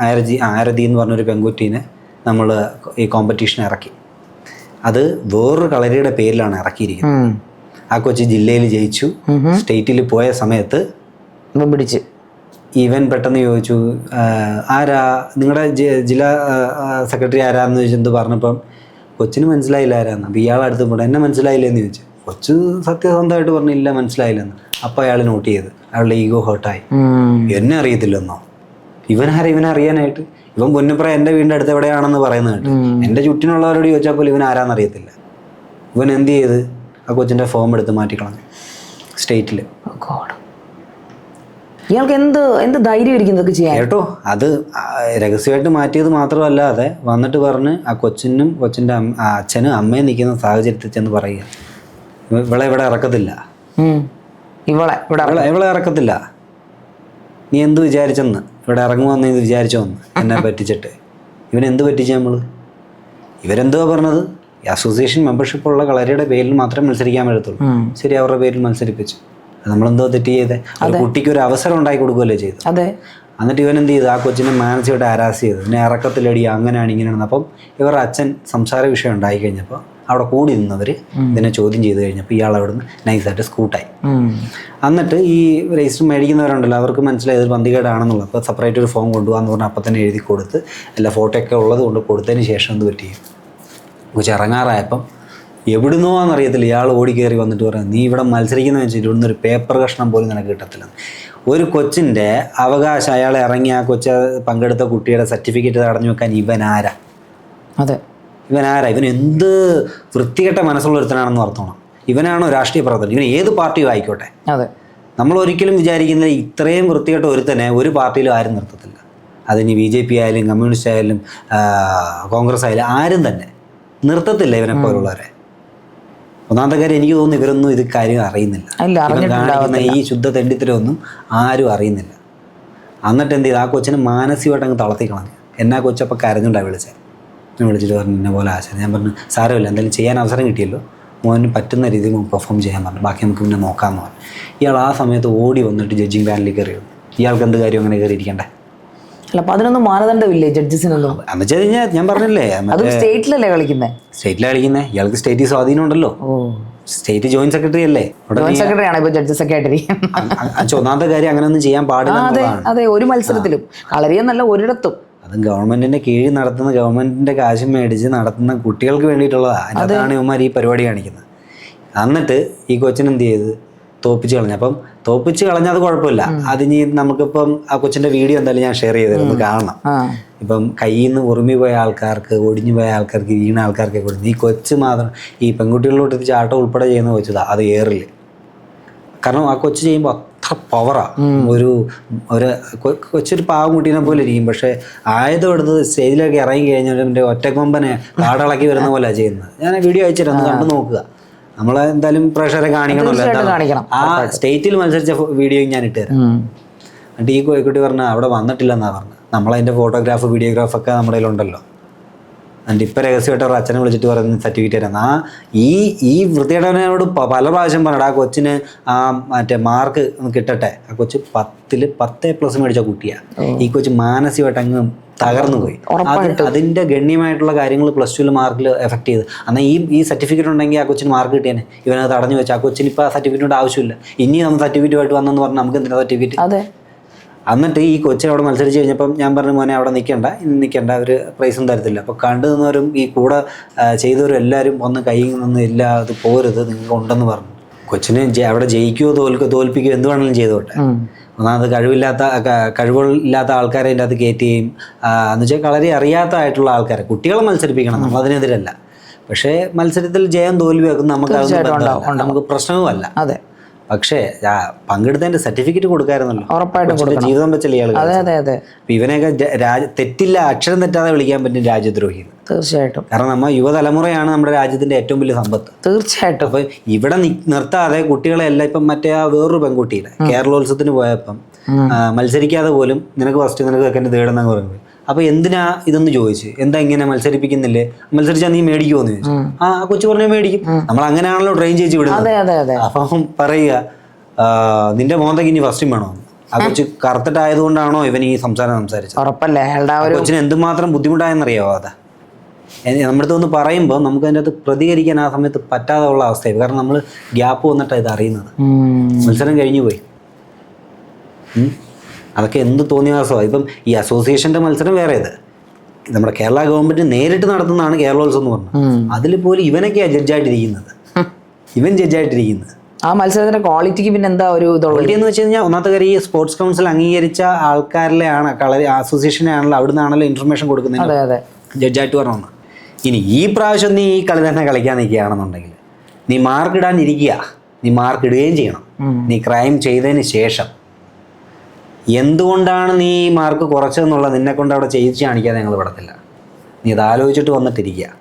ആരതി എന്ന് പറഞ്ഞൊരു പെൺകുട്ടീനെ നമ്മൾ ഈ കോമ്പറ്റീഷൻ ഇറക്കി. അത് വേറൊരു കളരിയുടെ പേരിലാണ് ഇറക്കിയിരിക്കുന്നത്. ആ കൊച്ചി ജില്ലയിൽ ജയിച്ചു. സ്റ്റേറ്റിൽ പോയ സമയത്ത് പിടിച്ച് ഇവൻ പെട്ടെന്ന് ചോദിച്ചു ആരാ നിങ്ങളുടെ ജില്ലാ സെക്രട്ടറി ആരാന്ന് ചോദിച്ചെന്ത് പറഞ്ഞപ്പം കൊച്ചിന് മനസ്സിലായില്ല ആരാന്ന്. അപ്പോൾ ഇയാളടുത്ത് പോയിട്ട് എന്നെ മനസ്സിലായില്ലെന്ന് ചോദിച്ചു. കൊച്ചു സത്യസന്ധമായിട്ട് പറഞ്ഞില്ല മനസ്സിലായില്ലെന്ന്. അപ്പോൾ അയാൾ നോട്ട് ചെയ്ത് അയാളുടെ ഈഗോ ഹേർട്ടായി. എന്നെ അറിയത്തില്ലെന്നോ? ഇവനെ അറിയാനായിട്ട് ഇവൻ പൊന്നുപ്ര എൻ്റെ വീടിൻ്റെ അടുത്ത് എവിടെയാണെന്ന് പറയുന്നത് കേട്ട് എൻ്റെ ചുറ്റിനുള്ളവരോട് ചോദിച്ചാൽ പോലും ഇവൻ ആരാന്നറിയത്തില്ല. ഇവൻ എന്ത് ചെയ്ത് ആ കൊച്ചിൻ്റെ ഫോം എടുത്ത് മാറ്റിക്കളഞ്ഞു സ്റ്റേറ്റിൽ. ഇയാൾക്ക് എന്ത് ധൈര്യം ഇരിക്കുന്നതൊക്കെ ചെയ്യാൻ കേട്ടോ. അത് രഹസ്യമായിട്ട് മാറ്റിയത് മാത്രമല്ലാതെ വന്നിട്ട് പറഞ്ഞ് ആ കൊച്ചിനും കൊച്ചിൻ്റെ അച്ഛനും അമ്മയും നിൽക്കുന്ന സാഹചര്യത്തിൽ ചെന്ന് പറയുക ഇവിടെ ഇറക്കത്തില്ല, ഇവളെ ഇറക്കത്തില്ല. നീ എന്ത് വിചാരിച്ചെന്ന് ഇവിടെ ഇറങ്ങുമെന്ന് ഇത് വിചാരിച്ചോന്ന് എന്നെ പറ്റിച്ചിട്ട്. ഇവനെന്ത് പറ്റിച്ച് നമ്മൾ? ഇവരെന്തുവാ പറഞ്ഞത്? അസോസിയേഷൻ മെമ്പർഷിപ്പ് ഉള്ള കളരിയുടെ പേരിൽ മാത്രമേ മത്സരിക്കാൻ പറ്റത്തുള്ളൂ. ശരി, അവരുടെ പേരിൽ മത്സരിപ്പിച്ചു. നമ്മളെന്തോ തെറ്റ് ചെയ്തേ? കുട്ടിക്ക് ഒരു അവസരം ഉണ്ടാക്കി കൊടുക്കുകയല്ലേ ചെയ്തു. അതെ. എന്നിട്ട് ഇവൻ എന്ത് ചെയ്തു? ആ കൊച്ചിനെ മാനസികമായിട്ട് ഹരാസ് ചെയ്തു. പിന്നെ ഇറക്കത്തിലടി അങ്ങനെയാണ് ഇങ്ങനെയാണ്. അപ്പം ഇവരുടെ അച്ഛൻ സംസാര വിഷയം ഉണ്ടായി കഴിഞ്ഞപ്പോൾ അവിടെ കൂടി നിന്നവർ ഇതിനെ ചോദ്യം ചെയ്ത് കഴിഞ്ഞപ്പോൾ ഇയാൾ അവിടെ നിന്ന് നൈസായിട്ട് സ്കൂട്ടായി. എന്നിട്ട് ഈ രജിസ്റ്റർ മേടിക്കുന്നവരുണ്ടല്ലോ അവർക്ക് മനസ്സിലായത് പന്തികേടാണെന്നുള്ളത്. അപ്പോൾ സെപ്പറേറ്റ് ഒരു ഫോം കൊണ്ടുപോകാന്ന് പറഞ്ഞാൽ അപ്പം തന്നെ എഴുതി കൊടുത്ത് എല്ലാ ഫോട്ടോ ഒക്കെ ഉള്ളത് കൊണ്ട് കൊടുത്തതിന് ശേഷം എന്ത് പറ്റി? കൊച്ചു ഇറങ്ങാറായപ്പം എവിടുന്നോന്നറിയത്തില്ല ഇയാൾ ഓടി കയറി വന്നിട്ട് പറയാം നീ ഇവിടെ മത്സരിക്കുന്ന വെച്ചിട്ട് ഇവിടുന്ന് ഒരു പേപ്പർ കഷ്ണം പോലും നിനക്ക് കിട്ടത്തില്ല. ഒരു കൊച്ചിൻ്റെ അവകാശം അയാൾ ഇറങ്ങി ആ കൊച്ച് പങ്കെടുത്ത കുട്ടിയുടെ സർട്ടിഫിക്കറ്റ് തടഞ്ഞു വെക്കാൻ ഇവനാരാ? അതെ, ഇവനാരാ? ഇവൻ എന്ത് വൃത്തികെട്ട മനസ്സുള്ള ഒരുത്തനാണെന്ന് ഓർത്തോണം. ഇവനാണോ രാഷ്ട്രീയ പ്രവർത്തനം? ഇവൻ ഏത് പാർട്ടിയും ആയിക്കോട്ടെ. അതെ, നമ്മൾ ഒരിക്കലും വിചാരിക്കുന്നത് ഇത്രയും വൃത്തികെട്ട ഒരുത്തനെ ഒരു പാർട്ടിയിലും ആരും നിർത്തത്തില്ല. അതിന് BJP ആയാലും കമ്മ്യൂണിസ്റ്റ് ആയാലും കോൺഗ്രസ് ആയാലും ആരും തന്നെ നിർത്തത്തില്ല ഇവനെ പോലുള്ളവരെ. ഒന്നാമത്തെ കാര്യം എനിക്ക് തോന്നുന്നു ഇവരൊന്നും ഇത് കാര്യം അറിയുന്നില്ല. കാണിക്കുന്ന ഈ ശുദ്ധ തെണ്ടിത്തരമൊന്നും ആരും അറിയുന്നില്ല. എന്നിട്ട് എന്ത് ചെയ്ത് ആ കൊച്ചിനെ മാനസികമായിട്ട് അങ്ങ് തളർത്തിക്കളഞ്ഞു. എന്നാ കൊച്ചപ്പോൾ കരഞ്ഞുണ്ടായി വിളിച്ചിട്ട് പറഞ്ഞു ഇന്ന പോലെ ആശയം. ഞാൻ പറഞ്ഞു സാരമില്ല, എന്തായാലും ചെയ്യാൻ അവസരം കിട്ടിയല്ലോ, മോന് പറ്റുന്ന രീതിയിൽ പെർഫോം ചെയ്യാൻ പറഞ്ഞു, ബാക്കി നമുക്ക് പിന്നെ നോക്കാമെന്ന് പറഞ്ഞു. ഇയാൾ ആ സമയത്ത് ഓടി വന്നിട്ട് ജഡ്ജിങ് പാനലിൽ കയറിയിരുന്നു. ഇയാൾക്ക് എന്ത് കാര്യം അങ്ങനെ കയറിയിരിക്കണ്ടേ? അല്ല, അപ്പൊ അതിനൊന്നും മാനദണ്ഡമില്ലേ ജഡ്ജസിനൊന്നും? എന്ന് വെച്ച് കഴിഞ്ഞാൽ ഞാൻ പറഞ്ഞില്ലേ സ്റ്റേറ്റിലല്ലേ കളിക്കുന്നത്? സ്റ്റേറ്റിലാണ് കളിക്കുന്നത്. ഇയാൾക്ക് സ്റ്റേറ്റിൽ സ്വാധീനം ഉണ്ടല്ലോ. സ്റ്റേറ്റ് ജോയിന്റ് സെക്രട്ടറി അല്ലേ? ജോയിന്റ് സെക്രട്ടറി ആണ് ഇപ്പൊ ജഡ്ജസ് ഒക്കെ ആയിട്ടിരിക്കുന്നത്. ഒന്നാമത്തെ കാര്യം അങ്ങനെയൊന്നും ചെയ്യാൻ പാടില്ല. അതെ, ഒരു മത്സരത്തിലും കളരിയെന്നല്ല ഒരിടത്തും. അത് ഗവൺമെന്റിന്റെ കീഴിൽ നടത്തുന്ന, ഗവൺമെന്റിന്റെ കാശ് മേടിച്ച് നടത്തുന്ന കുട്ടികൾക്ക് വേണ്ടിയിട്ടുള്ളതാണ്. അതിനകത്താണ് ഇവന്മാർ ഈ പരിപാടി കാണിക്കുന്നത്. എന്നിട്ട് ഈ കൊച്ചിനെന്ത് ചെയ്ത് തോപ്പിച്ച് കളഞ്ഞു. അപ്പം തോപ്പിച്ച് കളഞ്ഞാൽ അത് കുഴപ്പമില്ല. അതിന് നമുക്കിപ്പം ആ കൊച്ചിന്റെ വീഡിയോ എന്തായാലും ഞാൻ ഷെയർ ചെയ്തിരുന്നു, കാണണം. ഇപ്പം കയ്യിൽ നിന്ന് ഉറുമി പോയ ആൾക്കാർക്ക്, ഒടിഞ്ഞു പോയ ആൾക്കാർക്ക്, വീണ ആൾക്കാർക്ക് കൊടുക്കുന്നു. ഈ കൊച്ച് മാത്രം ഈ പെൺകുട്ടികളിലോട്ട് ഇത് ചാട്ടം ഉൾപ്പെടെ ചെയ്യുന്ന കൊച്ചതാ അത് ഏറില്ല. കാരണം ആ കൊച്ച് ചെയ്യുമ്പോൾ അത്ര പവറാണ്. ഒരു കൊച്ചൊരു പാവം കുട്ടീനെ പോലെ ഇരിക്കും, പക്ഷേ ആയുധം എടുത്ത് സ്റ്റേജിലൊക്കെ ഇറങ്ങി കഴിഞ്ഞാൽ എൻ്റെ ഒറ്റക്കൊമ്പനെ കാടളക്കി വരുന്ന പോലെ ചെയ്യുന്നത്. ഞാൻ വീഡിയോ അയച്ചിട്ട് കണ്ടു നോക്കുക. നമ്മളെ എന്തായാലും പ്രേക്ഷകരെ കാണിക്കണമല്ലോ. ആ സ്റ്റേറ്റിൽ മത്സരിച്ച വീഡിയോയും ഞാൻ ഇട്ടുതരാം. എന്നിട്ട് ഈ കോഴിക്കുട്ടി പറഞ്ഞാൽ അവിടെ വന്നിട്ടില്ലെന്നാണ് പറഞ്ഞത്. നമ്മളതിൻ്റെ ഫോട്ടോഗ്രാഫ് വീഡിയോഗ്രാഫൊക്കെ നമ്മുടെ കയ്യിലുണ്ടല്ലോ. എന്നിട്ട് ഇപ്പം രഹസ്യമായിട്ട് അവർ അച്ഛനെ വിളിച്ചിട്ട് പറയുന്ന സർട്ടിഫിക്കറ്റ് തരാം. ഈ വൃത്തികേടനോട് പല പ്രാവശ്യം പറഞ്ഞിട്ട് ആ കൊച്ചിന് ആ മറ്റേ മാർക്ക് കിട്ടട്ടെ. ആ കൊച്ച് 10+ മേടിച്ച കുട്ടിയാണ്. ഈ കൊച്ച് മാനസികമായിട്ട് അങ്ങ് തകർന്നു പോയി. അതിൻ്റെ ഗണ്യമായിട്ടുള്ള കാര്യങ്ങൾ +2 മാർക്കിൽ എഫക്ട് ചെയ്ത്. എന്നാൽ ഈ സർട്ടിഫിക്കറ്റ് ഉണ്ടെങ്കിൽ ആ കൊച്ചിന് മാർക്ക് കിട്ടിയേനെ. ഇവനത് തടഞ്ഞു വെച്ചാൽ ആ കൊച്ചിന് ഇപ്പോൾ ആ സർട്ടിഫിക്കറ്റ് ആവശ്യമില്ല. ഇനി നമ്മൾ സർട്ടിഫിക്കറ്റുമായിട്ട് വന്നെന്ന് പറഞ്ഞാൽ നമുക്ക് എന്തിനാ സർട്ടിഫിക്കറ്റ്? എന്നിട്ട് ഈ കൊച്ചിനെ അവിടെ മത്സരിച്ച് കഴിഞ്ഞപ്പം ഞാൻ പറഞ്ഞു, മോനെ അവിടെ നിൽക്കണ്ട അവർ പ്രൈസും തരത്തില്ല. അപ്പോൾ കണ്ടു നിന്നവരും ഈ കൂടെ ചെയ്തവരും എല്ലാവരും ഒന്ന് കയ്യിൽ നിന്ന് ഇല്ല, അത് പോരുത്, നിങ്ങൾക്ക് ഉണ്ടെന്ന് പറഞ്ഞു. കൊച്ചിനെ അവിടെ ജയിക്കുകയോ തോൽപ്പിക്കുകയോ എന്ത് വേണമെങ്കിലും ചെയ്തോട്ടെ. ഒന്നാമത് കഴിവില്ലാത്ത ആൾക്കാരെ അതിൻ്റെ അകത്ത് കയറ്റുകയും എന്ന് വെച്ചാൽ വളരെ അറിയാത്തതായിട്ടുള്ള ആൾക്കാരെ കുട്ടികളെ മത്സരിപ്പിക്കണം, നമ്മളതിനെതിരല്ല. പക്ഷേ മത്സരത്തിൽ ജയം തോൽവിയാക്കും നമുക്ക് പ്രശ്നവുമല്ല. അതെ, പക്ഷേ പങ്കെടുത്തതിന്റെ സർട്ടിഫിക്കറ്റ് കൊടുക്കായിരുന്നല്ലോ. ഉറപ്പായിട്ടും ജീവിതം വെച്ചല്ലേ ഇയാൾ. ഇവനെയൊക്കെ തെറ്റില്ല, അക്ഷരം തെറ്റാതെ വിളിക്കാൻ പറ്റും രാജ്യദ്രോഹി. തീർച്ചയായിട്ടും. കാരണം നമ്മൾ യുവതലമുറയാണ് നമ്മുടെ രാജ്യത്തിന്റെ ഏറ്റവും വലിയ സമ്പത്ത്. തീർച്ചയായിട്ടും. അപ്പൊ ഇവിടെ നിർത്താതെ കുട്ടികളെല്ലാം ഇപ്പം മറ്റേ ആ വേറൊരു പെൺകുട്ടിയില്ല കേരളോത്സവത്തിന് പോയപ്പം മത്സരിക്കാതെ പോലും നിനക്ക് ഫസ്റ്റ് നിനക്ക് സെക്കൻഡ് തേർഡ് എന്നൊക്കെ പറയുന്നത്. അപ്പൊ എന്തിനാ ഇതൊന്ന് ചോദിച്ചു, എന്താ ഇങ്ങനെ മത്സരിപ്പിക്കുന്നില്ലേ, മത്സരിച്ചാൽ നീ മേടിക്കുമോന്ന് ചോദിച്ചു. ആ കൊച്ചു പറഞ്ഞാൽ മേടിക്കും. നമ്മൾ അങ്ങനെയാണല്ലോ ട്രെയിൻ ചെയ്ത് വിടുന്നത്. അപ്പം പറയുക നിന്റെ മോന്തയ്ക്ക് ഇനി ഫസ്റ്റും വേണോ? ആ കൊച്ചു കറുത്തിട്ടായതുകൊണ്ടാണോ ഇവൻ ഈ സംസാരിച്ചത്? ഉറപ്പല്ലേ കൊച്ചിന് എന്തുമാത്രം ബുദ്ധിമുട്ടായെന്നറിയാവോ? അതാ നമ്മുടെ അടുത്ത് ഒന്ന് പറയുമ്പോൾ നമുക്ക് അതിൻ്റെ അകത്ത് പ്രതികരിക്കാൻ ആ സമയത്ത് പറ്റാതെ ഉള്ള അവസ്ഥയായി. കാരണം നമ്മൾ ഗ്യാപ്പ് വന്നിട്ടാണ് ഇത് അറിയുന്നത്. മത്സരം കഴിഞ്ഞു പോയി. അതൊക്കെ എന്ത് തോന്നിയാസമാണ്. ഇപ്പം ഈ അസോസിയേഷൻ്റെ മത്സരം വേറെ, ഇത് നമ്മുടെ കേരള ഗവൺമെൻറ് നേരിട്ട് നടത്തുന്നതാണ് കേരളോത്സവം എന്ന് പറഞ്ഞത്. അതിൽ പോലും ഇവനൊക്കെയാണ് ജഡ്ജായിട്ടിരിക്കുന്നത്. ആ മത്സരത്തിന്റെ ക്വാളിറ്റിക്ക് പിന്നെ എന്താ ഒരു ക്വാളിറ്റി എന്ന് വെച്ച് കഴിഞ്ഞാൽ ഒന്നാമത്തെ കാര്യം ഈ സ്പോർട്സ് കൗൺസിൽ അംഗീകരിച്ച ആൾക്കാരിലെയാണ് അസോസിയേഷനെ ആണല്ലോ, അവിടെ നിന്നാണല്ലോ ഇൻഫർമേഷൻ കൊടുക്കുന്നത് ജഡ്ജായിട്ട് പറഞ്ഞോന്ന്. ഇനി ഈ പ്രാവശ്യം നീ ഈ കളി തന്നെ കളിക്കാൻ നിൽക്കുകയാണെന്നുണ്ടെങ്കിൽ നീ മാർക്ക് ഇടാനിരിക്കുക, നീ മാർക്ക് ഇടുകയും ചെയ്യണം. നീ ക്രൈം ചെയ്തതിന് ശേഷം എന്തുകൊണ്ടാണ് നീ മാർക്ക് കുറച്ചതെന്നുള്ളത് നിന്നെ കൊണ്ട് അവിടെ ചെയ്യിച്ച് കാണിക്കാതെ ഞങ്ങൾ വിടത്തില്ല. നീ ഇത് ആലോചിച്ചിട്ട് വന്നിട്ടിരിക്കുക.